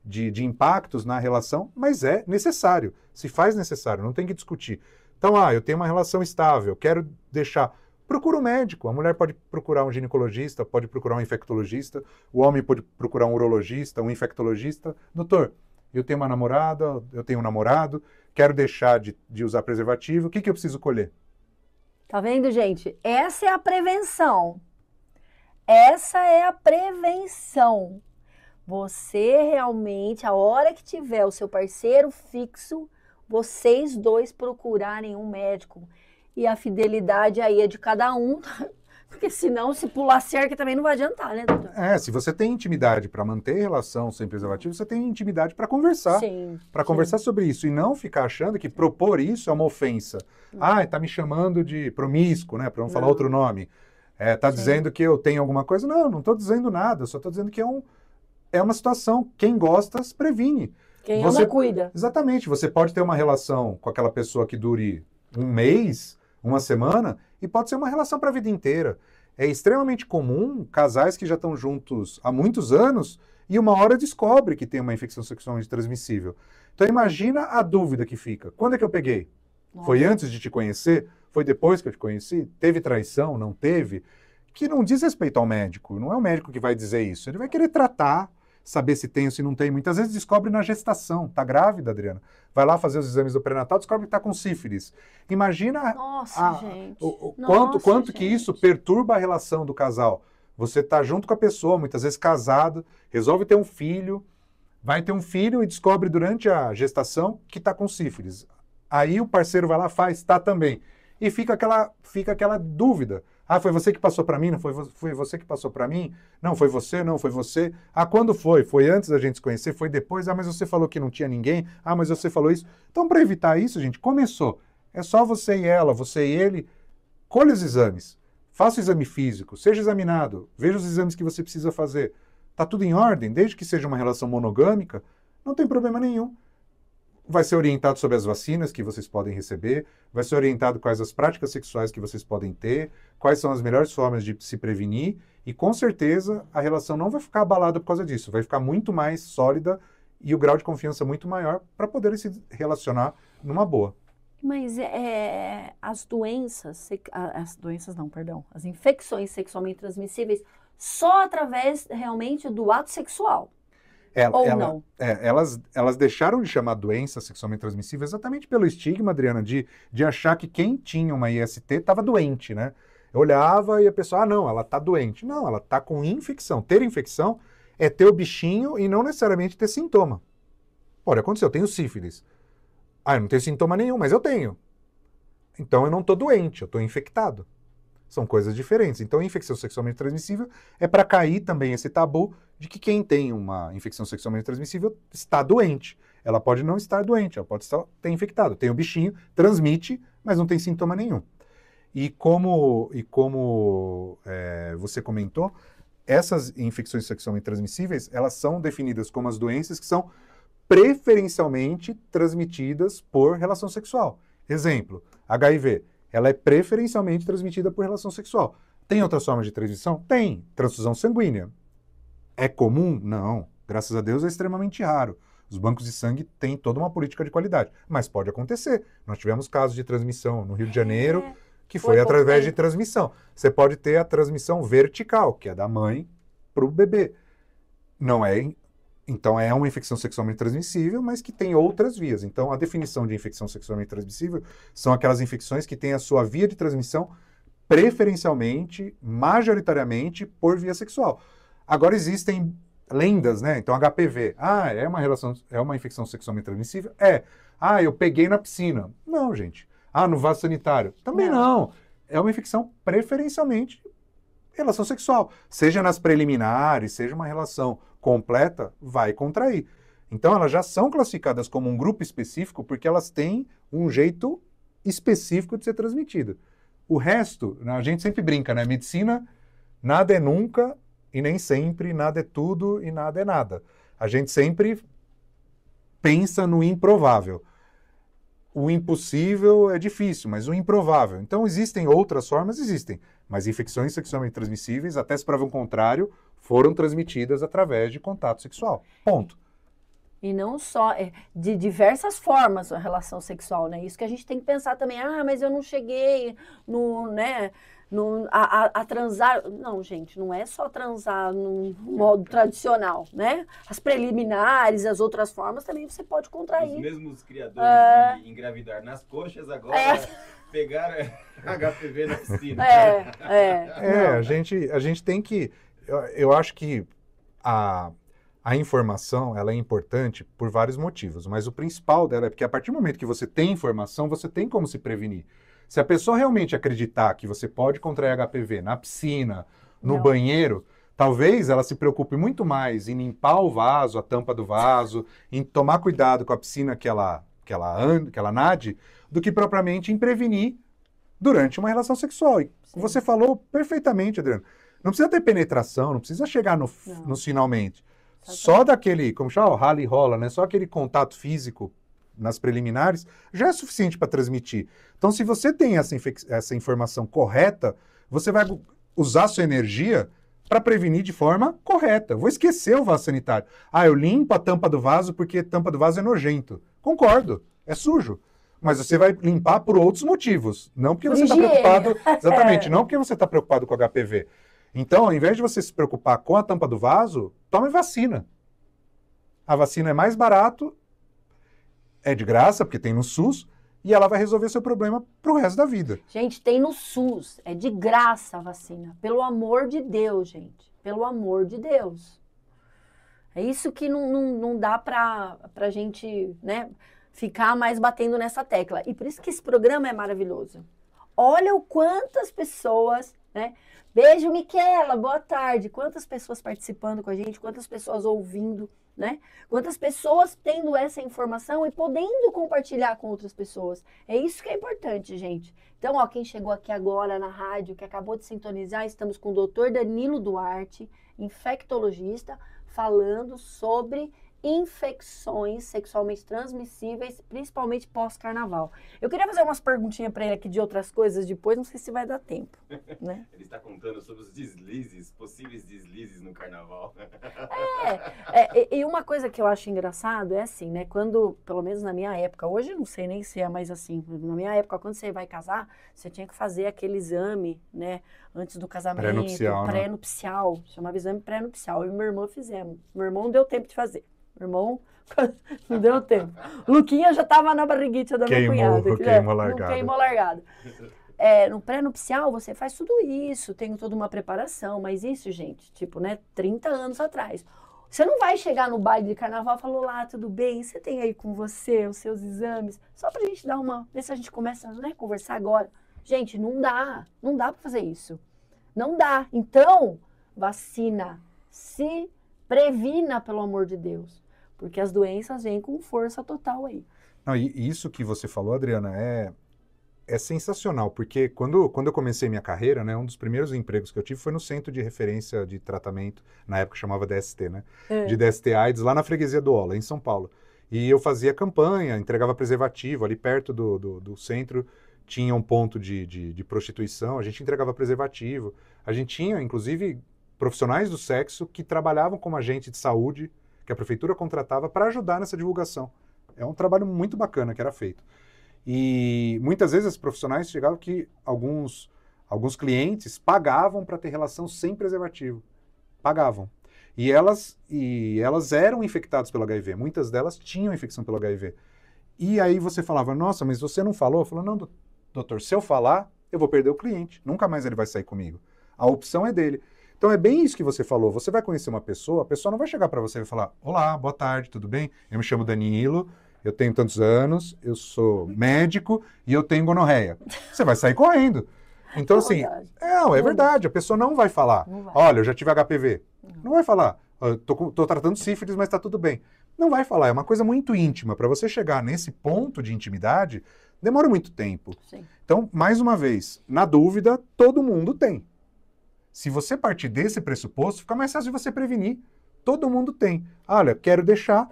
de impactos na relação, mas é necessário. Se faz necessário, não tem que discutir. Então, eu tenho uma relação estável, quero deixar... Procura um médico. A mulher pode procurar um ginecologista, pode procurar um infectologista, o homem pode procurar um urologista, um infectologista. Doutor, eu tenho uma namorada, eu tenho um namorado, quero deixar de usar preservativo, o que eu preciso colher? Tá vendo, gente? Essa é a prevenção. Essa é a prevenção. Você realmente, a hora que tiver o seu parceiro fixo, vocês dois procurarem um médico. E a fidelidade aí é de cada um, porque senão, se pular cerca também não vai adiantar, né, doutor? Se você tem intimidade para manter relação sem preservativo, você tem intimidade para conversar. Sim. Para conversar sobre isso e não ficar achando que propor isso é uma ofensa. Tá me chamando de promíscuo, né, para não falar outro nome. Tá dizendo que eu tenho alguma coisa? Não estou dizendo nada, eu só estou dizendo que é uma situação. Quem gosta, se previne. Quem ama, cuida. Exatamente. Você pode ter uma relação com aquela pessoa que dure um mês, uma semana, e pode ser uma relação para a vida inteira. É extremamente comum casais que já estão juntos há muitos anos e uma hora descobre que tem uma infecção sexualmente transmissível. Então imagina a dúvida que fica. Quando é que eu peguei? Nossa. Foi antes de te conhecer? Foi depois que eu te conheci? Teve traição? Não teve? Que não diz respeito ao médico. Não é o médico que vai dizer isso. Ele vai querer tratar, saber se tem ou se não tem. Muitas vezes descobre na gestação. Tá grávida, Adriana? Vai lá fazer os exames do pré-natal, descobre que tá com sífilis. Imagina gente. quanto que isso perturba a relação do casal. Você tá junto com a pessoa, muitas vezes casado, resolve ter um filho, vai ter um filho e descobre durante a gestação que tá com sífilis. Aí o parceiro vai lá, faz, tá também. E fica aquela dúvida. Ah, foi você que passou para mim? Não foi você que passou para mim? Não, foi você? Não, foi você? Ah, quando foi? Foi antes da gente se conhecer? Foi depois? Ah, mas você falou que não tinha ninguém? Ah, mas você falou isso? Então, para evitar isso, gente, começou. É só você e ela, você e ele, colhe os exames. Faça o exame físico, seja examinado, veja os exames que você precisa fazer. Tá tudo em ordem, desde que seja uma relação monogâmica, não tem problema nenhum. Vai ser orientado sobre as vacinas que vocês podem receber, vai ser orientado quais as práticas sexuais que vocês podem ter, quais são as melhores formas de se prevenir, e com certeza a relação não vai ficar abalada por causa disso, vai ficar muito mais sólida e o grau de confiança muito maior para poderem se relacionar numa boa. Mas as infecções sexualmente transmissíveis só através realmente do ato sexual. Não? Elas deixaram de chamar doença sexualmente transmissível exatamente pelo estigma, Adriana, de achar que quem tinha uma IST estava doente, né? Eu olhava e a pessoa, não, ela está doente. Não, ela está com infecção. Ter infecção é ter o bichinho e não necessariamente ter sintoma. Pode acontecer, eu tenho sífilis. Ah, eu não tenho sintoma nenhum, mas eu tenho. Então eu não estou doente, eu estou infectado. São coisas diferentes. Então, a infecção sexualmente transmissível é para cair também esse tabu de que quem tem uma infecção sexualmente transmissível está doente. Ela pode não estar doente, ela pode ter infectado. Tem o bichinho, transmite, mas não tem sintoma nenhum. E como você comentou, essas infecções sexualmente transmissíveis, elas são definidas como as doenças que são preferencialmente transmitidas por relação sexual. Exemplo, HIV. Ela é preferencialmente transmitida por relação sexual. Tem outras formas de transmissão? Tem. Transfusão sanguínea. É comum? Não. Graças a Deus é extremamente raro. Os bancos de sangue têm toda uma política de qualidade. Mas pode acontecer. Nós tivemos casos de transmissão no Rio de Janeiro que foi através de transmissão. Você pode ter a transmissão vertical, que é da mãe para o bebê. Não é... Então, é uma infecção sexualmente transmissível, mas que tem outras vias. Então, a definição de infecção sexualmente transmissível são aquelas infecções que têm a sua via de transmissão preferencialmente, majoritariamente, por via sexual. Agora, existem lendas, né? Então, HPV. Ah, é uma infecção sexualmente transmissível? É. Ah, eu peguei na piscina. Não, gente. Ah, no vaso sanitário? Também não. É uma infecção preferencialmente relação sexual. Seja nas preliminares, seja uma relação completa, vai contrair. Então, elas já são classificadas como um grupo específico porque elas têm um jeito específico de ser transmitida. O resto, a gente sempre brinca, né? Medicina, nada é nunca e nem sempre, nada é tudo e nada é nada. A gente sempre pensa no improvável. O impossível é difícil, mas o improvável. Então, existem outras formas? Existem. Mas infecções sexualmente transmissíveis, até se prova o contrário, foram transmitidas através de contato sexual. Ponto. E não só, de diversas formas a relação sexual, né? Isso que a gente tem que pensar também. Ah, mas eu não cheguei a transar. Não, gente, não é só transar no modo tradicional, né? As preliminares, as outras formas também você pode contrair. Os mesmos criadores de engravidar nas coxas agora pegaram HPV na piscina. A gente tem que... Eu acho que a informação ela é importante por vários motivos, mas o principal dela é porque a partir do momento que você tem informação, você tem como se prevenir. Se a pessoa realmente acreditar que você pode contrair HPV na piscina, no banheiro, talvez ela se preocupe muito mais em limpar o vaso, a tampa do vaso, em tomar cuidado com a piscina que ela nade, do que propriamente em prevenir durante uma relação sexual. E você falou perfeitamente, Adriano. Não precisa ter penetração, não precisa chegar nos finalmente. Só daquele, como chama, rala e rola, né? Só aquele contato físico nas preliminares já é suficiente para transmitir. Então, se você tem essa informação correta, você vai usar sua energia para prevenir de forma correta. Eu vou esquecer o vaso sanitário. Eu limpo a tampa do vaso porque a tampa do vaso é nojento. Concordo, é sujo. Mas você vai limpar por outros motivos. Não porque você está preocupado... Exatamente, não porque você está preocupado com HPV. Então, ao invés de você se preocupar com a tampa do vaso, tome vacina. A vacina é mais barato, é de graça, porque tem no SUS, e ela vai resolver seu problema pro resto da vida. Gente, tem no SUS. É de graça a vacina. Pelo amor de Deus, gente. Pelo amor de Deus. É isso que não dá pra gente, né, ficar mais batendo nessa tecla. E por isso que esse programa é maravilhoso. Olha o quantas pessoas, né? Beijo, Miquela, boa tarde. Quantas pessoas participando com a gente, quantas pessoas ouvindo, né? Quantas pessoas tendo essa informação e podendo compartilhar com outras pessoas. É isso que é importante, gente. Então, ó, quem chegou aqui agora na rádio, que acabou de sintonizar, estamos com o Dr. Danilo Duarte, infectologista, falando sobre infecções sexualmente transmissíveis, principalmente pós-carnaval. Eu queria fazer umas perguntinhas para ele aqui de outras coisas depois, não sei se vai dar tempo, né? Ele está contando sobre os deslizes, possíveis deslizes no carnaval. E uma coisa que eu acho engraçado é assim, né? Quando, pelo menos na minha época, hoje eu não sei nem se é mais assim, na minha época, quando você vai casar, você tinha que fazer aquele exame, né? Antes do casamento, pré-nupcial, chamava exame pré-nupcial. Eu e meu irmão fizemos. Meu irmão não deu tempo de fazer. Meu irmão, não deu tempo. Luquinha já estava na barriguita da minha cunhada. Queimou largada. No pré-nupcial, você faz tudo isso, tem toda uma preparação, mas isso, gente, tipo, né, 30 anos atrás. Você não vai chegar no baile de carnaval e falar, olá, tudo bem? Você tem aí com você os seus exames? Só pra gente dar ver se a gente começa, né, a conversar agora. Gente, não dá pra fazer isso. Não dá. Então, vacina, se previna, pelo amor de Deus. Porque as doenças vêm com força total aí. Não, e isso que você falou, Adriana, é sensacional, porque quando eu comecei minha carreira, né, um dos primeiros empregos que eu tive foi no Centro de Referência de Tratamento, na época chamava DST, né? De DST-AIDS, lá na Freguesia do Ola, em São Paulo. E eu fazia campanha, entregava preservativo, ali perto do centro tinha um ponto de prostituição, a gente entregava preservativo. A gente tinha, inclusive, profissionais do sexo que trabalhavam como agente de saúde, que a prefeitura contratava para ajudar nessa divulgação. É um trabalho muito bacana que era feito. E muitas vezes os profissionais chegavam que alguns clientes pagavam para ter relação sem preservativo. Pagavam. E elas eram infectadas pelo HIV. Muitas delas tinham infecção pelo HIV. E aí você falava, nossa, mas você não falou? Eu falava, não, doutor, se eu falar, eu vou perder o cliente. Nunca mais ele vai sair comigo. A opção é dele. Então é bem isso que você falou. Você vai conhecer uma pessoa, a pessoa não vai chegar para você e falar, olá, boa tarde, tudo bem? Eu me chamo Danilo, eu tenho tantos anos, eu sou médico e eu tenho gonorreia. Você vai sair correndo. Então, assim, é verdade, a pessoa não vai falar. Não vai. Olha, eu já tive HPV. Não vai falar. Tô tratando sífilis, mas tá tudo bem. Não vai falar, é uma coisa muito íntima. Para você chegar nesse ponto de intimidade, demora muito tempo. Sim. Então, mais uma vez, na dúvida, todo mundo tem. Se você partir desse pressuposto, fica mais fácil de você prevenir. Todo mundo tem. Olha, quero deixar,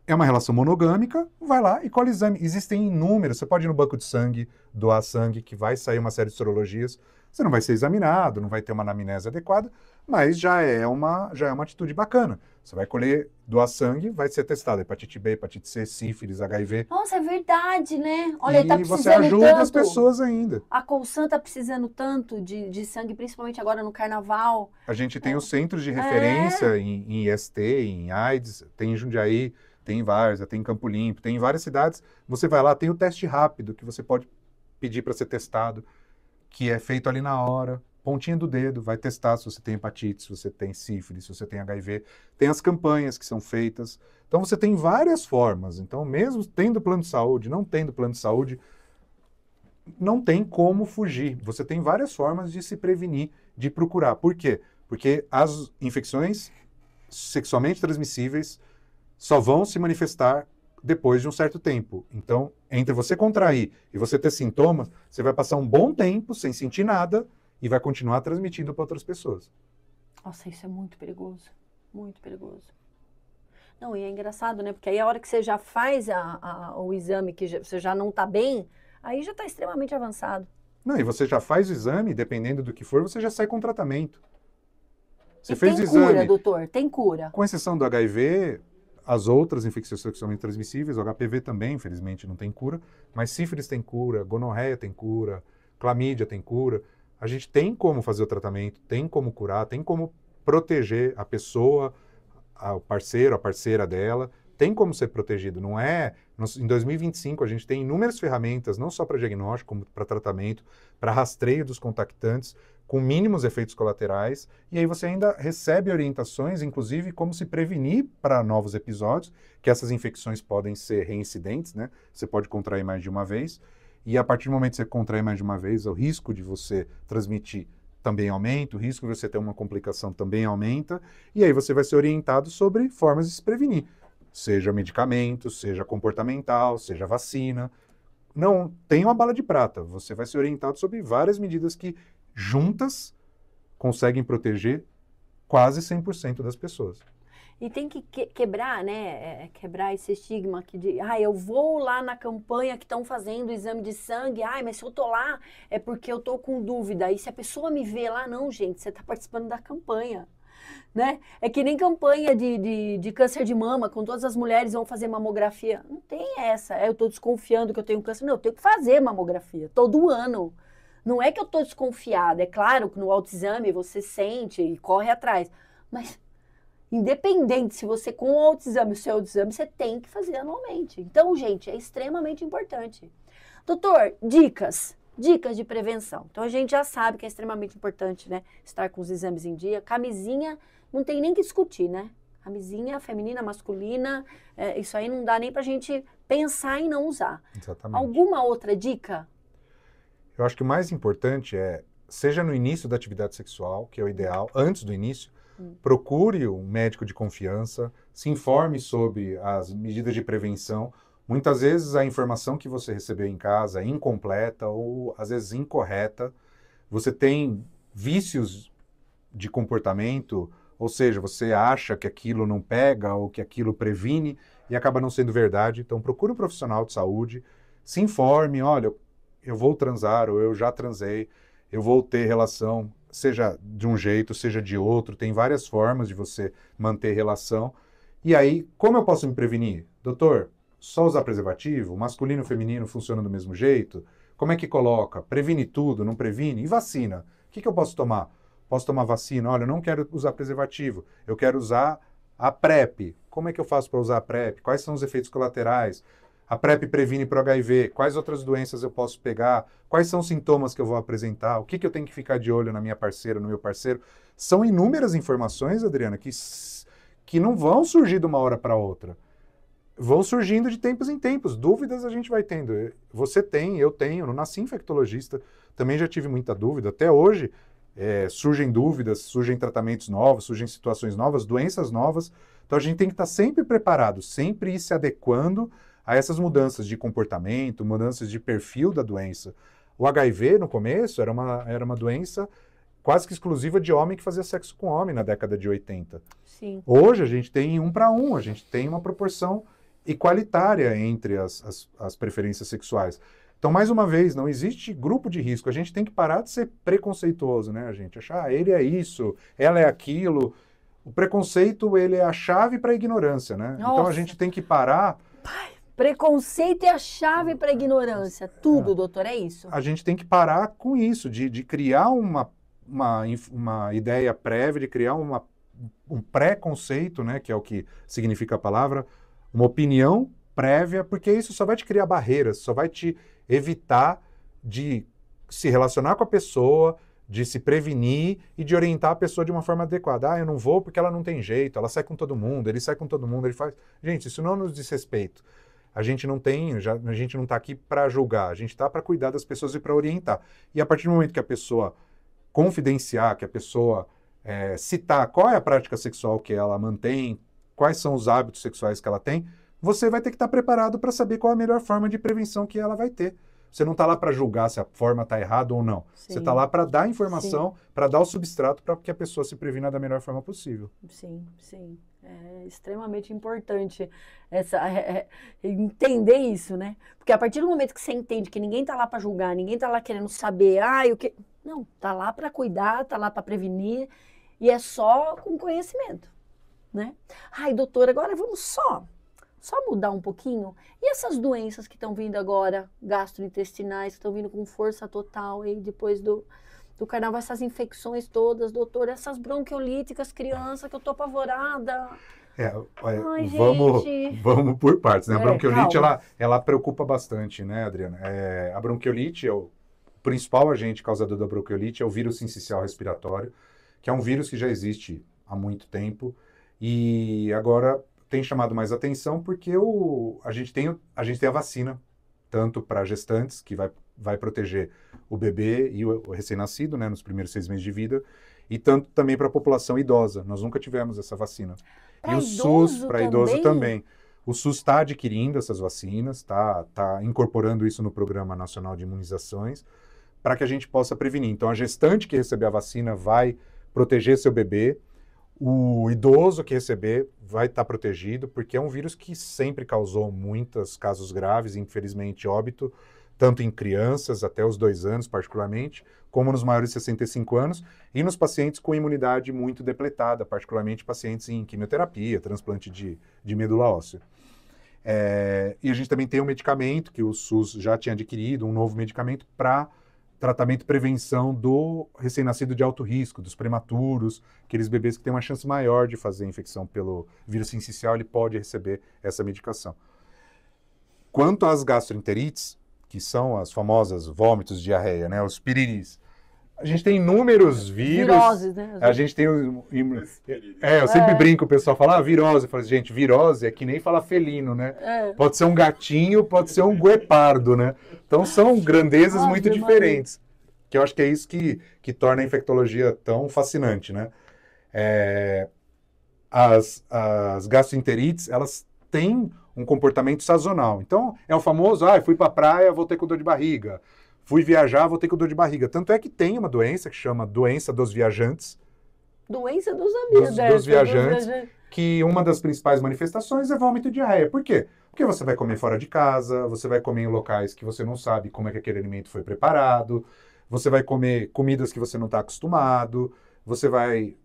é uma relação monogâmica, vai lá e colhe exame. Existem inúmeros, você pode ir no banco de sangue, doar sangue, que vai sair uma série de sorologias. Você não vai ser examinado, não vai ter uma anamnese adequada, mas já é uma atitude bacana. Você vai colher, doar sangue, vai ser testado hepatite B, hepatite C, sífilis, HIV. Nossa, é verdade, né? Olha, e tá precisando você ajuda tanto. As pessoas ainda. A Colsan tá precisando tanto de sangue, principalmente agora no carnaval. A gente tem os centros de referência em IST, em AIDS, tem em Jundiaí, tem em Várzea, tem em Campo Limpo, tem em várias cidades. Você vai lá, tem o teste rápido que você pode pedir para ser testado, que é feito ali na hora, pontinha do dedo, vai testar se você tem hepatite, se você tem sífilis, se você tem HIV. Tem as campanhas que são feitas. Então você tem várias formas. Então mesmo tendo plano de saúde, não tendo plano de saúde, não tem como fugir. Você tem várias formas de se prevenir, de procurar. Por quê? Porque as infecções sexualmente transmissíveis só vão se manifestar depois de um certo tempo. Então, entre você contrair e você ter sintomas, você vai passar um bom tempo sem sentir nada e vai continuar transmitindo para outras pessoas. Nossa, isso é muito perigoso. Muito perigoso. Não, e é engraçado, né? Porque aí a hora que você já faz o exame, que você já não está bem, aí já está extremamente avançado. Não, e você já faz o exame, dependendo do que for, você já sai com tratamento. Você fez tem exame. Cura, doutor? Tem cura? Com exceção do HIV, as outras infecções sexualmente transmissíveis, o HPV também, infelizmente, não tem cura, mas sífilis tem cura, gonorreia tem cura, clamídia tem cura. A gente tem como fazer o tratamento, tem como curar, tem como proteger a pessoa, o parceiro, a parceira dela, tem como ser protegido. Não é... Em 2025, a gente tem inúmeras ferramentas, não só para diagnóstico, como para tratamento, para rastreio dos contactantes, com mínimos efeitos colaterais, e aí você ainda recebe orientações, inclusive, como se prevenir para novos episódios, que essas infecções podem ser reincidentes, né? Você pode contrair mais de uma vez, e a partir do momento que você contrair mais de uma vez, o risco de você transmitir também aumenta, o risco de você ter uma complicação também aumenta, e aí você vai ser orientado sobre formas de se prevenir, seja medicamento, seja comportamental, seja vacina. Não tem uma bala de prata, você vai ser orientado sobre várias medidas que juntas conseguem proteger quase 100% das pessoas. E tem que quebrar, né? Quebrar esse estigma aqui de, eu vou lá na campanha que estão fazendo o exame de sangue, mas se eu tô lá é porque eu tô com dúvida. E se a pessoa me vê lá, não, gente, você tá participando da campanha, né? É que nem campanha de câncer de mama, com todas as mulheres vão fazer mamografia. Não tem essa, eu tô desconfiando que eu tenho câncer. Não, eu tenho que fazer mamografia todo ano. Não é que eu tô desconfiada, é claro que no autoexame você sente e corre atrás, mas independente se você com o autoexame, o seu autoexame, você tem que fazer anualmente. Então, gente, é extremamente importante. Doutor, dicas de prevenção. Então, a gente já sabe que é extremamente importante, né? Estar com os exames em dia. Camisinha, não tem nem que discutir, né? Camisinha feminina, masculina, isso aí não dá nem pra gente pensar em não usar. Exatamente. Alguma outra dica? Eu acho que o mais importante seja no início da atividade sexual, que é o ideal, antes do início, procure um médico de confiança, se informe sobre as medidas de prevenção. Muitas vezes a informação que você recebeu em casa é incompleta ou às vezes incorreta. Você tem vícios de comportamento, ou seja, você acha que aquilo não pega ou que aquilo previne e acaba não sendo verdade. Então procure um profissional de saúde, se informe, olha, eu vou transar ou eu já transei, eu vou ter relação, seja de um jeito, seja de outro, tem várias formas de você manter relação. E aí, como eu posso me prevenir? Doutor, só usar preservativo? Masculino e feminino funciona do mesmo jeito? Como é que coloca? Previne tudo, não previne? E vacina? O que eu posso tomar? Posso tomar vacina? Olha, eu não quero usar preservativo, eu quero usar a PrEP. Como é que eu faço para usar a PrEP? Quais são os efeitos colaterais? A PrEP previne para o HIV, quais outras doenças eu posso pegar, quais são os sintomas que eu vou apresentar, o que eu tenho que ficar de olho na minha parceira, no meu parceiro. São inúmeras informações, Adriana, que não vão surgir de uma hora para outra. Vão surgindo de tempos em tempos. Dúvidas a gente vai tendo. Você tem, eu tenho, eu não nasci infectologista, também já tive muita dúvida. Até hoje surgem dúvidas, surgem tratamentos novos, surgem situações novas, doenças novas. Então a gente tem que estar sempre preparado, sempre ir se adequando a essas mudanças de comportamento, mudanças de perfil da doença. O HIV, no começo, era uma doença quase que exclusiva de homem que fazia sexo com homem na década de 80. Sim. Hoje, a gente tem 1 para 1, a gente tem uma proporção igualitária entre as preferências sexuais. Então, mais uma vez, não existe grupo de risco. A gente tem que parar de ser preconceituoso, né, a gente? Achar, ele é isso, ela é aquilo. O preconceito, ele é a chave para a ignorância, né? Nossa. Então, a gente tem que parar... Preconceito é a chave para a ignorância. Tudo, doutor, é isso? A gente tem que parar com isso, de criar uma ideia prévia, de criar um preconceito, né, que é o que significa a palavra, uma opinião prévia, porque isso só vai te criar barreiras, só vai te evitar de se relacionar com a pessoa, de se prevenir e de orientar a pessoa de uma forma adequada. Eu não vou porque ela não tem jeito, ela sai com todo mundo, ele sai com todo mundo, ele faz... Gente, isso não nos diz respeito. A gente não está aqui para julgar, a gente está para cuidar das pessoas e para orientar. E a partir do momento que a pessoa confidenciar, que a pessoa citar qual é a prática sexual que ela mantém, quais são os hábitos sexuais que ela tem, você vai ter que estar preparado para saber qual é a melhor forma de prevenção que ela vai ter. Você não está lá para julgar se a forma está errada ou não. Sim. Você está lá para dar informação, para dar o substrato para que a pessoa se previna da melhor forma possível. Sim, sim. É extremamente importante entender isso, né? Porque a partir do momento que você entende que ninguém está lá para julgar, ninguém está lá querendo saber, o que... Não, está lá para cuidar, está lá para prevenir. E é só com conhecimento, né? Ai, doutora, agora vamos só mudar um pouquinho. E essas doenças que estão vindo agora, gastrointestinais, que estão vindo com força total aí depois do carnaval, essas infecções todas, doutora, essas bronquiolíticas, criança, que eu tô apavorada. Ai, vamos por partes, né? A bronquiolite, ela preocupa bastante, né, Adriana? A bronquiolite, o principal agente causador da bronquiolite é o vírus sincicial respiratório, que é um vírus que já existe há muito tempo e agora tem chamado mais atenção porque a gente tem a vacina, tanto para gestantes, que vai proteger o bebê e o recém-nascido, né, nos primeiros 6 meses de vida, e tanto também para a população idosa. Nós nunca tivemos essa vacina. E o SUS, para idoso também. O SUS está adquirindo essas vacinas, está incorporando isso no Programa Nacional de Imunizações, para que a gente possa prevenir. Então, a gestante que receber a vacina vai proteger seu bebê, o idoso que receber vai estar protegido, porque é um vírus que sempre causou muitos casos graves, infelizmente óbito, tanto em crianças, até os 2 anos particularmente, como nos maiores de 65 anos, e nos pacientes com imunidade muito depletada, particularmente pacientes em quimioterapia, transplante de medula óssea. E a gente também tem um medicamento que o SUS já tinha adquirido, um novo medicamento para tratamento e prevenção do recém-nascido de alto risco, dos prematuros, aqueles bebês que têm uma chance maior de fazer infecção pelo vírus sincicial, ele pode receber essa medicação. Quanto às gastroenterites, que são as famosas vômitos, diarreia, né, os piriris, a gente tem inúmeros vírus. Viroses, né? A gente tem... eu sempre brinco, o pessoal fala, virose. Eu falo, gente, virose é que nem falar felino, né? Pode ser um gatinho, pode ser um guepardo, né? Então são grandezas muito diferentes. Que eu acho que é isso que torna a infectologia tão fascinante, né? As gastroenterites, elas têm um comportamento sazonal. Então, é o famoso, fui pra praia, voltei com dor de barriga. Fui viajar, voltei com dor de barriga. Tanto é que tem uma doença que chama doença dos viajantes. Doença dos amigos. Dos viajantes, que uma das principais manifestações é vômito e diarreia. Por quê? Porque você vai comer fora de casa, você vai comer em locais que você não sabe como é que aquele alimento foi preparado, você vai comer comidas que você não está acostumado, você vai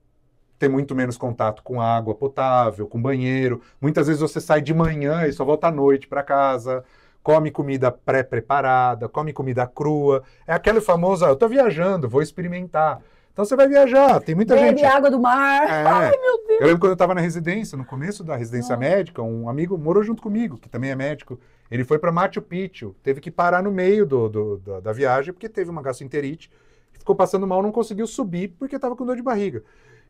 ter muito menos contato com água potável, com banheiro. Muitas vezes você sai de manhã e só volta à noite para casa, come comida pré-preparada, come comida crua. É aquele famoso, eu tô viajando, vou experimentar. Então você vai viajar, tem muita gente... Bebe água do mar. Ai, meu Deus. Eu lembro quando eu estava na residência, no começo da residência médica, um amigo morou junto comigo, que também é médico. Ele foi para Machu Picchu, teve que parar no meio da viagem, porque teve uma gastroenterite, ficou passando mal, não conseguiu subir, porque estava com dor de barriga.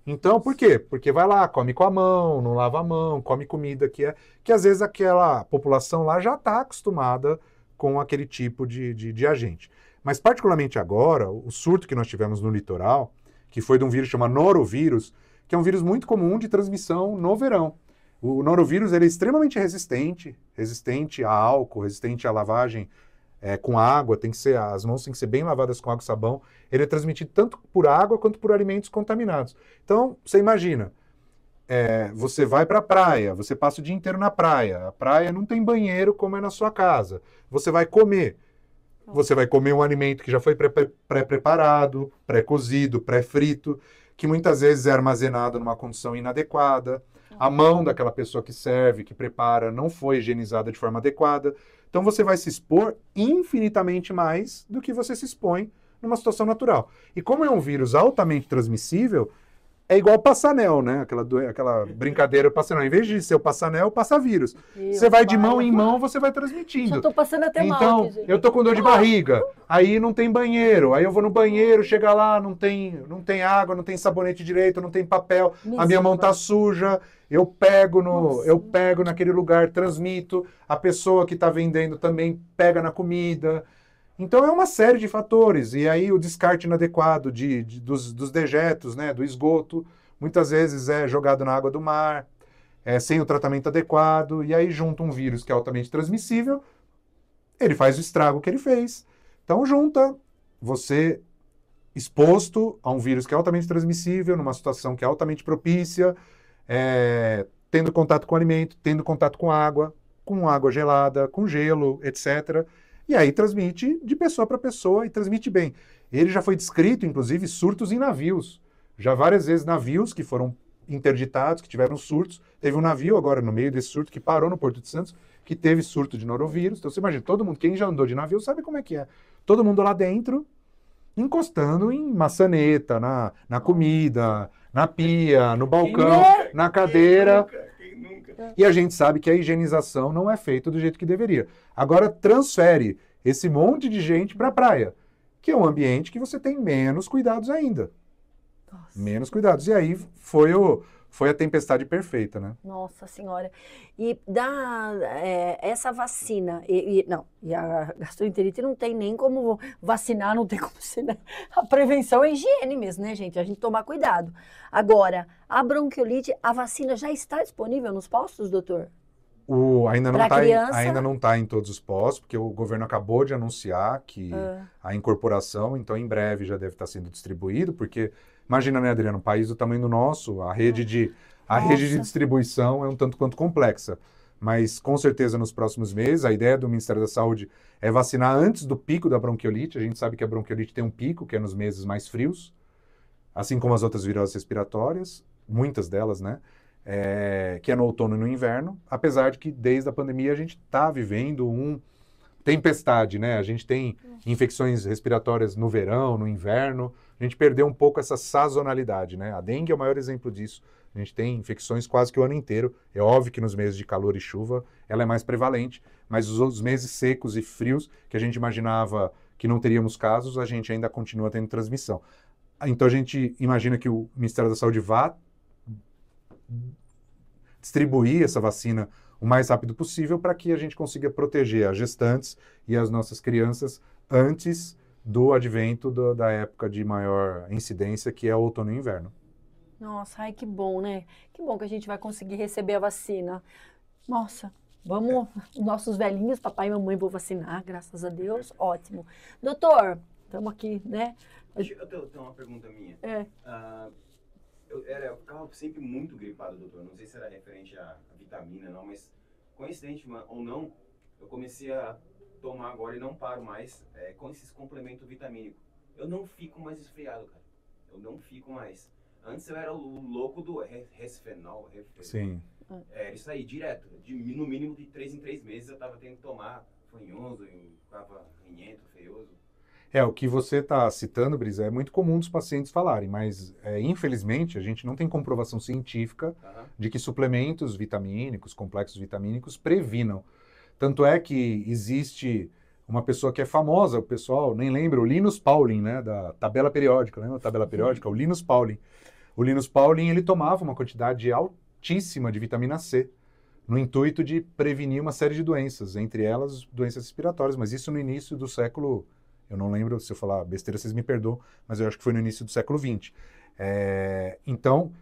Então, por quê? Porque vai lá, come com a mão, não lava a mão, come comida que às vezes aquela população lá já está acostumada com aquele tipo de agente. Mas particularmente agora, o surto que nós tivemos no litoral, que foi de um vírus chamado norovírus, que é um vírus muito comum de transmissão no verão. O norovírus ele é extremamente resistente a álcool, resistente à lavagem com água, as mãos têm que ser bem lavadas com água e sabão. Ele é transmitido tanto por água quanto por alimentos contaminados. Então, você imagina, você vai para a praia, você passa o dia inteiro na praia. A praia não tem banheiro como é na sua casa. Você vai comer um alimento que já foi pré-preparado, pré-cozido, pré-frito, que muitas vezes é armazenado numa condição inadequada. A mão daquela pessoa que serve, que prepara, não foi higienizada de forma adequada. Então você vai se expor infinitamente mais do que você se expõe numa situação natural. E como é um vírus altamente transmissível, é igual passanel, né? Aquela brincadeira passanel. Em vez de ser o passanel, passa vírus. Você vai de mão em mão, você vai transmitindo. Já tô passando até mal. Então, aqui, gente. eu tô com dor de barriga, aí não tem banheiro, aí eu vou no banheiro, chega lá, não tem água, não tem sabonete direito, não tem papel, a minha mão tá suja, eu pego naquele lugar, transmito, a pessoa que tá vendendo também pega na comida. Então é uma série de fatores, e aí o descarte inadequado dos dejetos, né, do esgoto, muitas vezes é jogado na água do mar, sem o tratamento adequado, e aí junta um vírus que é altamente transmissível, ele faz o estrago que ele fez. Então junta você exposto a um vírus que é altamente transmissível, numa situação que é altamente propícia, tendo contato com alimento, tendo contato com água gelada, com gelo, etc., e aí transmite de pessoa para pessoa e transmite bem. Ele já foi descrito, inclusive, surtos em navios. já várias vezes navios que foram interditados, que tiveram surtos. Teve um navio agora no meio desse surto que parou no Porto de Santos, que teve surto de norovírus. Então você imagina, todo mundo, quem já andou de navio sabe como é que é. Todo mundo lá dentro, encostando em maçaneta, na comida, na pia, no balcão, na cadeira. Quem nunca? E a gente sabe que a higienização não é feita do jeito que deveria. Agora transfere esse monte de gente para a praia, que é um ambiente que você tem menos cuidados ainda. Nossa. Menos cuidados. E aí foi a tempestade perfeita, né? Nossa Senhora. E essa vacina, e a gastroenterite não tem nem como vacinar, não tem como ser, né? A prevenção é higiene mesmo, né, gente? A gente tomar cuidado. Agora, a bronquiolite, a vacina já está disponível nos postos, doutor? Ainda não está em todos os postos, porque o governo acabou de anunciar que a incorporação, então em breve já deve estar sendo distribuído, porque imagina, né, Adriano, um país do tamanho do nosso, a rede de distribuição é um tanto quanto complexa. Mas, com certeza, nos próximos meses, a ideia do Ministério da Saúde é vacinar antes do pico da bronquiolite. A gente sabe que a bronquiolite tem um pico, que é nos meses mais frios, assim como as outras viroses respiratórias, muitas delas, né? Que é no outono e no inverno, apesar de que, desde a pandemia, a gente está vivendo tempestade, né? A gente tem infecções respiratórias no verão, no inverno. A gente perdeu um pouco essa sazonalidade, né? A dengue é o maior exemplo disso. A gente tem infecções quase que o ano inteiro. É óbvio que nos meses de calor e chuva ela é mais prevalente, mas os outros meses secos e frios, que a gente imaginava que não teríamos casos, a gente ainda continua tendo transmissão. Então a gente imagina que o Ministério da Saúde vá distribuir essa vacina o mais rápido possível para que a gente consiga proteger as gestantes e as nossas crianças antes do advento da época de maior incidência, que é o outono e inverno. Nossa, ai que bom, né? Que bom que a gente vai conseguir receber a vacina. Nossa, vamos, nossos velhinhos, papai e mamãe vão vacinar, graças a Deus, ótimo. Doutor, estamos aqui, né? Eu tenho uma pergunta minha. Eu ficava sempre muito gripado, doutor. Não sei se era referente à vitamina, não, mas coincidente ou não, eu comecei a tomar agora e não paro mais com esses complementos vitamínicos. Eu não fico mais resfriado, cara. Eu não fico mais. Antes eu era o louco do resfenol. Sim. Era isso aí, direto. No mínimo de 3 em 3 meses eu tava tendo que tomar fanhoso, ficava rinhento, feioso. O que você está citando, Brisa, é muito comum dos pacientes falarem, mas infelizmente a gente não tem comprovação científica de que suplementos vitamínicos, complexos vitamínicos, previnam. Tanto é que existe uma pessoa que é famosa, o pessoal nem lembra, o Linus Pauling, né, da tabela periódica, lembra da tabela periódica? O Linus Pauling. O Linus Pauling, ele tomava uma quantidade altíssima de vitamina C, no intuito de prevenir uma série de doenças, entre elas doenças respiratórias, mas isso no início do século... Eu não lembro, se eu falar besteira, vocês me perdoam, mas eu acho que foi no início do século XX. Então,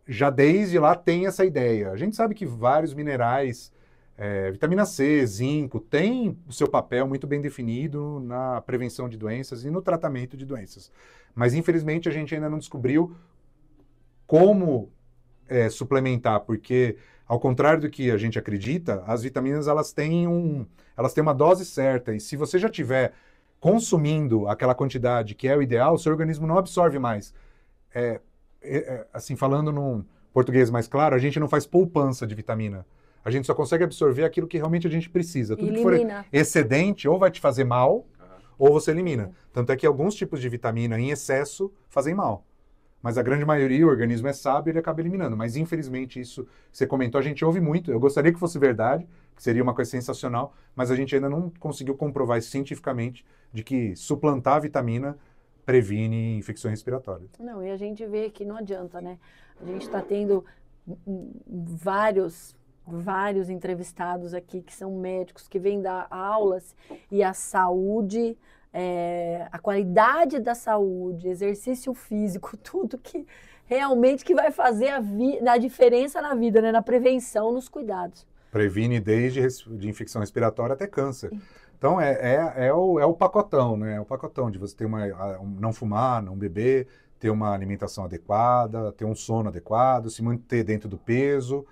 já desde lá tem essa ideia. A gente sabe que vários minerais, vitamina C, zinco, tem o seu papel muito bem definido na prevenção de doenças e no tratamento de doenças. Mas, infelizmente, a gente ainda não descobriu como suplementar, porque, ao contrário do que a gente acredita, as vitaminas elas têm uma dose certa, e se você já tiver consumindo aquela quantidade que é o ideal, o seu organismo não absorve mais. Assim, falando num português mais claro, a gente não faz poupança de vitamina. A gente só consegue absorver aquilo que realmente a gente precisa. Tudo que for excedente, ou vai te fazer mal, ou você elimina. Tanto é que alguns tipos de vitamina em excesso fazem mal. Mas a grande maioria, o organismo é sábio, ele acaba eliminando. Mas, infelizmente, isso que você comentou, a gente ouve muito. Eu gostaria que fosse verdade, que seria uma coisa sensacional, mas a gente ainda não conseguiu comprovar cientificamente de que suplantar a vitamina previne infecções respiratórias. Não, e a gente vê que não adianta, né? A gente está tendo vários entrevistados aqui que são médicos, que vêm dar aulas, e a saúde... a qualidade da saúde, exercício físico, tudo que realmente que vai fazer a diferença na vida, né? Na prevenção, nos cuidados. Previne desde de infecção respiratória até câncer. Então, é o pacotão, né? É o pacotão de você ter não fumar, não beber, ter uma alimentação adequada, ter um sono adequado, se manter dentro do peso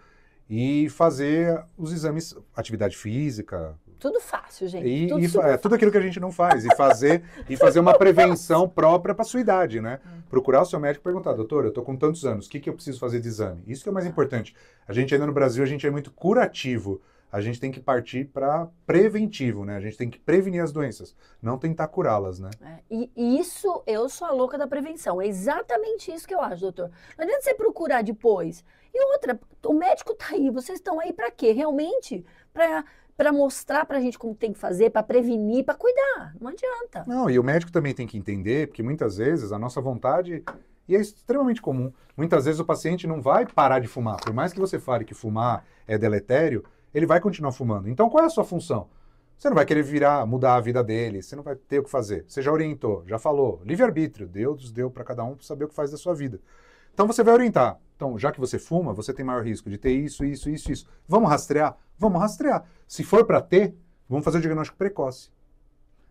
e fazer os exames, atividade física, Tudo fácil, gente. Tudo aquilo que a gente não faz. E fazer uma prevenção própria para sua idade, né? Procurar o seu médico e perguntar, doutor, eu estou com tantos anos, o que eu preciso fazer de exame? Isso que é o mais importante. A gente ainda no Brasil, a gente é muito curativo. A gente tem que partir para preventivo, né? A gente tem que prevenir as doenças, não tentar curá-las, né? E isso, eu sou a louca da prevenção. É exatamente isso que eu acho, doutor. Não adianta você procurar depois. E outra, o médico tá aí, vocês estão aí para quê? Realmente, para mostrar pra gente como tem que fazer, para prevenir, para cuidar. Não adianta. Não, e o médico também tem que entender, porque muitas vezes a nossa vontade, e é extremamente comum, muitas vezes o paciente não vai parar de fumar. Por mais que você fale que fumar é deletério, ele vai continuar fumando. Então, qual é a sua função? Você não vai querer mudar a vida dele, você não vai ter o que fazer. Você já orientou, já falou. Livre-arbítrio, Deus deu para cada um saber o que faz da sua vida. Então, você vai orientar. Então, já que você fuma, você tem maior risco de ter isso. Vamos rastrear? Vamos rastrear. Se for para ter, vamos fazer o diagnóstico precoce.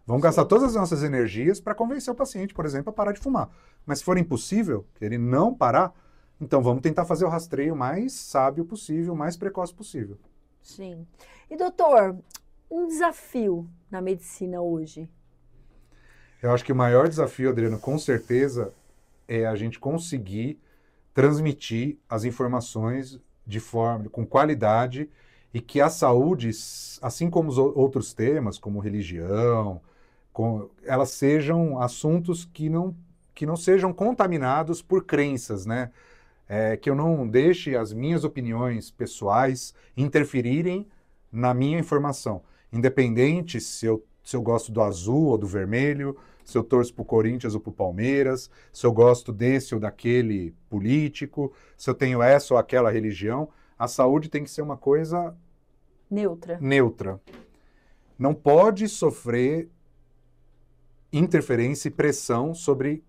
Vamos gastar todas as nossas energias para convencer o paciente, por exemplo, a parar de fumar. Mas se for impossível, que ele não parar, então vamos tentar fazer o rastreio mais sábio possível, mais precoce possível. Sim. E, doutor, um desafio na medicina hoje? Eu acho que o maior desafio, Adriano, com certeza, é a gente conseguir transmitir as informações com qualidade e que a saúde, assim como os outros temas, como religião, elas sejam assuntos que não sejam contaminados por crenças, né? Que eu não deixe as minhas opiniões pessoais interferirem na minha informação. Independente se eu gosto do azul ou do vermelho, se eu torço para o Corinthians ou para o Palmeiras, se eu gosto desse ou daquele político, se eu tenho essa ou aquela religião, a saúde tem que ser uma coisa neutra. Não pode sofrer interferência e pressão sobre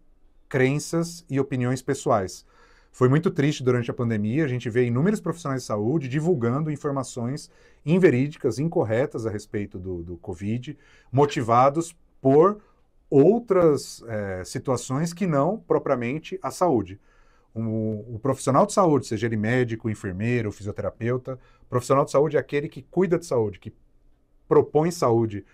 crenças e opiniões pessoais. Foi muito triste durante a pandemia, a gente vê inúmeros profissionais de saúde divulgando informações inverídicas, incorretas a respeito do Covid, motivados por outras situações que não propriamente a saúde. O profissional de saúde, seja ele médico, enfermeiro, fisioterapeuta, profissional de saúde é aquele que cuida de saúde, que propõe saúde,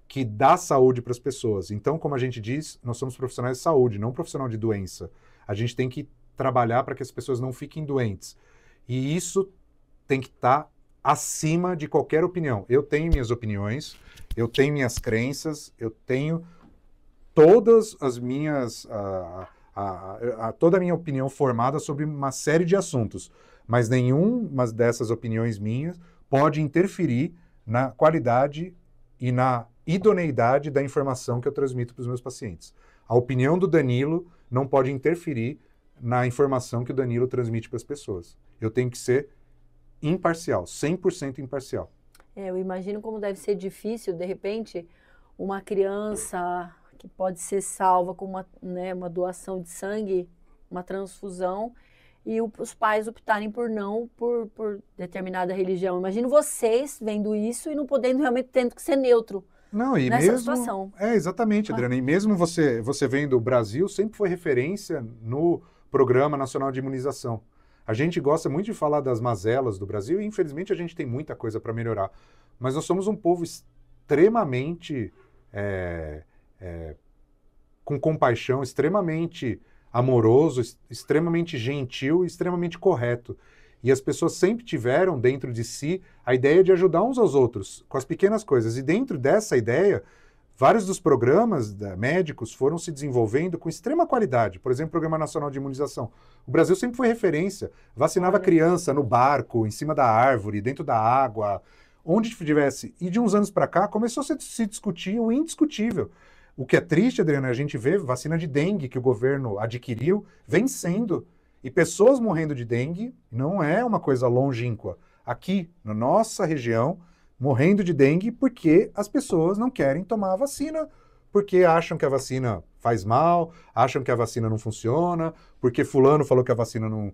que dá saúde para as pessoas. Então, como a gente diz, nós somos profissionais de saúde, não profissional de doença. A gente tem que trabalhar para que as pessoas não fiquem doentes. E isso tem que estar acima de qualquer opinião. Eu tenho minhas opiniões, eu tenho minhas crenças, eu tenho todas as minhas... toda a minha opinião formada sobre uma série de assuntos. Mas nenhuma dessas opiniões minhas pode interferir na qualidade e na idoneidade da informação que eu transmito para os meus pacientes. A opinião do Danilo não pode interferir na informação que o Danilo transmite para as pessoas. Eu tenho que ser imparcial, 100% imparcial. Eu imagino como deve ser difícil, de repente, uma criança que pode ser salva com uma doação de sangue, uma transfusão, e os pais optarem por não por determinada religião. Imagino vocês vendo isso e não podendo realmente, tendo que ser neutro. Não, e nessa mesmo, situação. Exatamente, Adriana. E mesmo você vendo o Brasil, sempre foi referência no Programa Nacional de Imunização. A gente gosta muito de falar das mazelas do Brasil e, infelizmente, a gente tem muita coisa para melhorar. Mas nós somos um povo extremamente com compaixão, extremamente amoroso, extremamente gentil e extremamente correto. E as pessoas sempre tiveram dentro de si a ideia de ajudar uns aos outros, com as pequenas coisas. E dentro dessa ideia, vários dos programas médicos foram se desenvolvendo com extrema qualidade. Por exemplo, o Programa Nacional de Imunização. O Brasil sempre foi referência. Vacinava criança no barco, em cima da árvore, dentro da água, onde tivesse. E de uns anos para cá, começou a se discutir o indiscutível. O que é triste, Adriana, a gente vê vacina de dengue que o governo adquiriu vencendo. E pessoas morrendo de dengue não é uma coisa longínqua. Aqui, na nossa região, morrendo de dengue porque as pessoas não querem tomar a vacina, porque acham que a vacina faz mal, acham que a vacina não funciona, porque fulano falou que a vacina não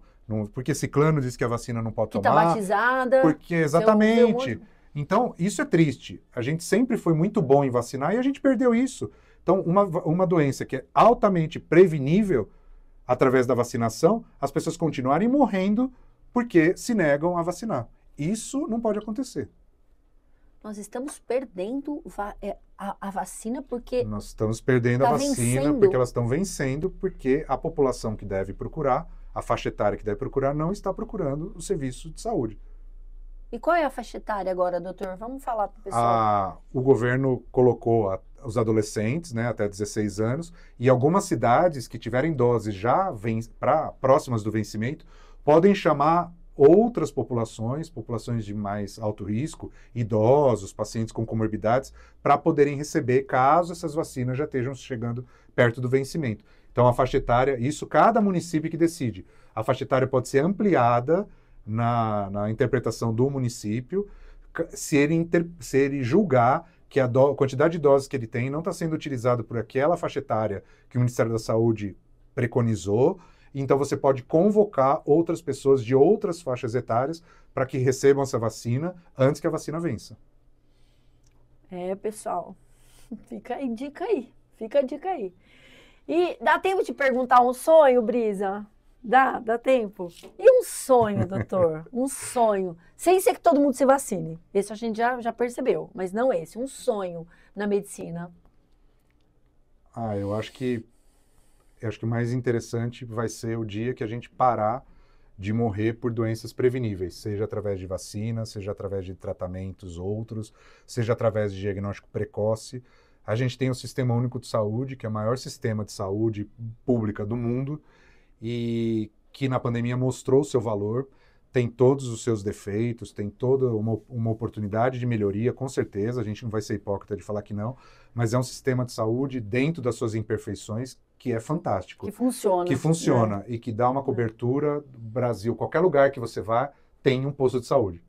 porque ciclano disse que a vacina não pode tomar. Que está batizada. Porque, exatamente. Então, isso é triste. A gente sempre foi muito bom em vacinar e a gente perdeu isso. Então, uma doença que é altamente prevenível através da vacinação, as pessoas continuarem morrendo porque se negam a vacinar. Isso não pode acontecer. nós estamos perdendo a vacina porque Nós estamos perdendo a vacina porque elas estão vencendo, porque a população que deve procurar, a faixa etária que deve procurar, não está procurando o serviço de saúde. E qual é a faixa etária agora, doutor? Vamos falar para o pessoal. O governo colocou os adolescentes, né, até 16 anos, e algumas cidades que tiverem doses já próximas do vencimento, podem chamar outras populações de mais alto risco, idosos, pacientes com comorbidades, para poderem receber caso essas vacinas já estejam chegando perto do vencimento. Então, a faixa etária, isso cada município que decide. A faixa etária pode ser ampliada na interpretação do município, se ele julgar que a quantidade de doses que ele tem não está sendo utilizada por aquela faixa etária que o Ministério da Saúde preconizou. Então, você pode convocar outras pessoas de outras faixas etárias para que recebam essa vacina antes que a vacina vença. Pessoal, fica a dica aí. E dá tempo de perguntar um sonho, Brisa? Dá tempo? E um sonho, doutor? Um sonho. Sem ser que todo mundo se vacine. Esse a gente já percebeu, mas não esse. Um sonho na medicina. Eu acho que o mais interessante vai ser o dia que a gente parar de morrer por doenças preveníveis, seja através de vacina, seja através de tratamentos outros, seja através de diagnóstico precoce. A gente tem o Sistema Único de Saúde, que é o maior sistema de saúde pública do mundo e que na pandemia mostrou o seu valor, tem todos os seus defeitos, tem toda uma oportunidade de melhoria, com certeza, a gente não vai ser hipócrita de falar que não, mas é um sistema de saúde dentro das suas imperfeições que é fantástico. Que funciona. Né? E que dá uma cobertura do Brasil. Qualquer lugar que você vá, tem um posto de saúde.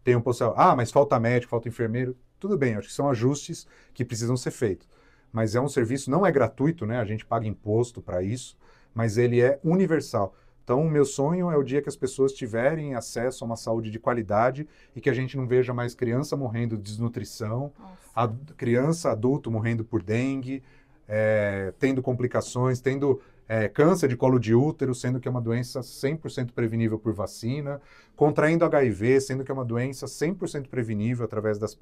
Tem um posto de saúde. Mas falta médico, falta enfermeiro. Tudo bem, acho que são ajustes que precisam ser feitos. Mas é um serviço, não é gratuito, né? A gente paga imposto para isso, mas ele é universal. Então, o meu sonho é o dia que as pessoas tiverem acesso a uma saúde de qualidade e que a gente não veja mais criança morrendo de desnutrição, criança, adulto morrendo por dengue, tendo complicações, tendo câncer de colo de útero, sendo que é uma doença 100% prevenível por vacina, contraindo HIV, sendo que é uma doença 100% prevenível através das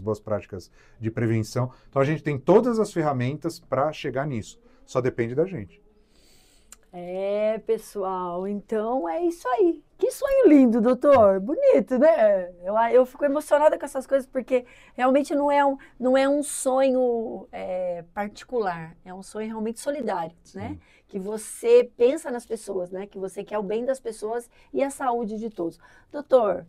boas práticas de prevenção. Então, a gente tem todas as ferramentas para chegar nisso. Só depende da gente. Pessoal, então é isso aí. Que sonho lindo, doutor. Bonito, né? Eu fico emocionada com essas coisas porque realmente não é um sonho particular, é um sonho realmente solidário, né? Que você pensa nas pessoas, né? Que você quer o bem das pessoas e a saúde de todos. Doutor,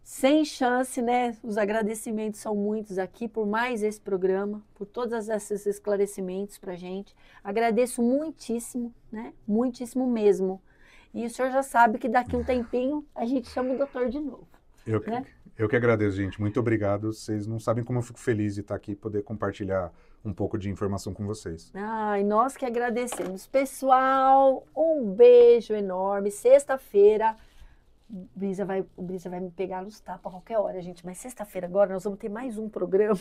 sem chance, né? Os agradecimentos são muitos aqui por mais esse programa, por todos esses esclarecimentos pra gente. Agradeço muitíssimo, né? Muitíssimo mesmo. E o senhor já sabe que daqui um tempinho a gente chama o doutor de novo. Eu que agradeço, gente. Muito obrigado. Vocês não sabem como eu fico feliz de estar aqui e poder compartilhar um pouco de informação com vocês. E nós que agradecemos. Pessoal, um beijo enorme. Sexta-feira, o Brisa vai me pegar nos tapas a qualquer hora, gente. Mas sexta-feira agora nós vamos ter mais um programa.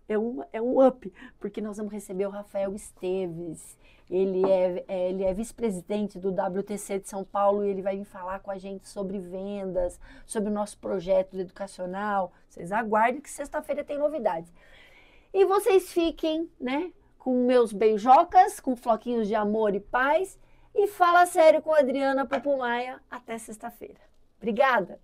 É um up, porque nós vamos receber o Rafael Esteves. Ele é vice-presidente do WTC de São Paulo e ele vai vir falar com a gente sobre vendas, sobre o nosso projeto educacional. Vocês aguardem que sexta-feira tem novidades. E vocês fiquem, né, com meus beijocas, com floquinhos de amor e paz. E fala sério com a Adriana Pupumaia. Até sexta-feira. Obrigada!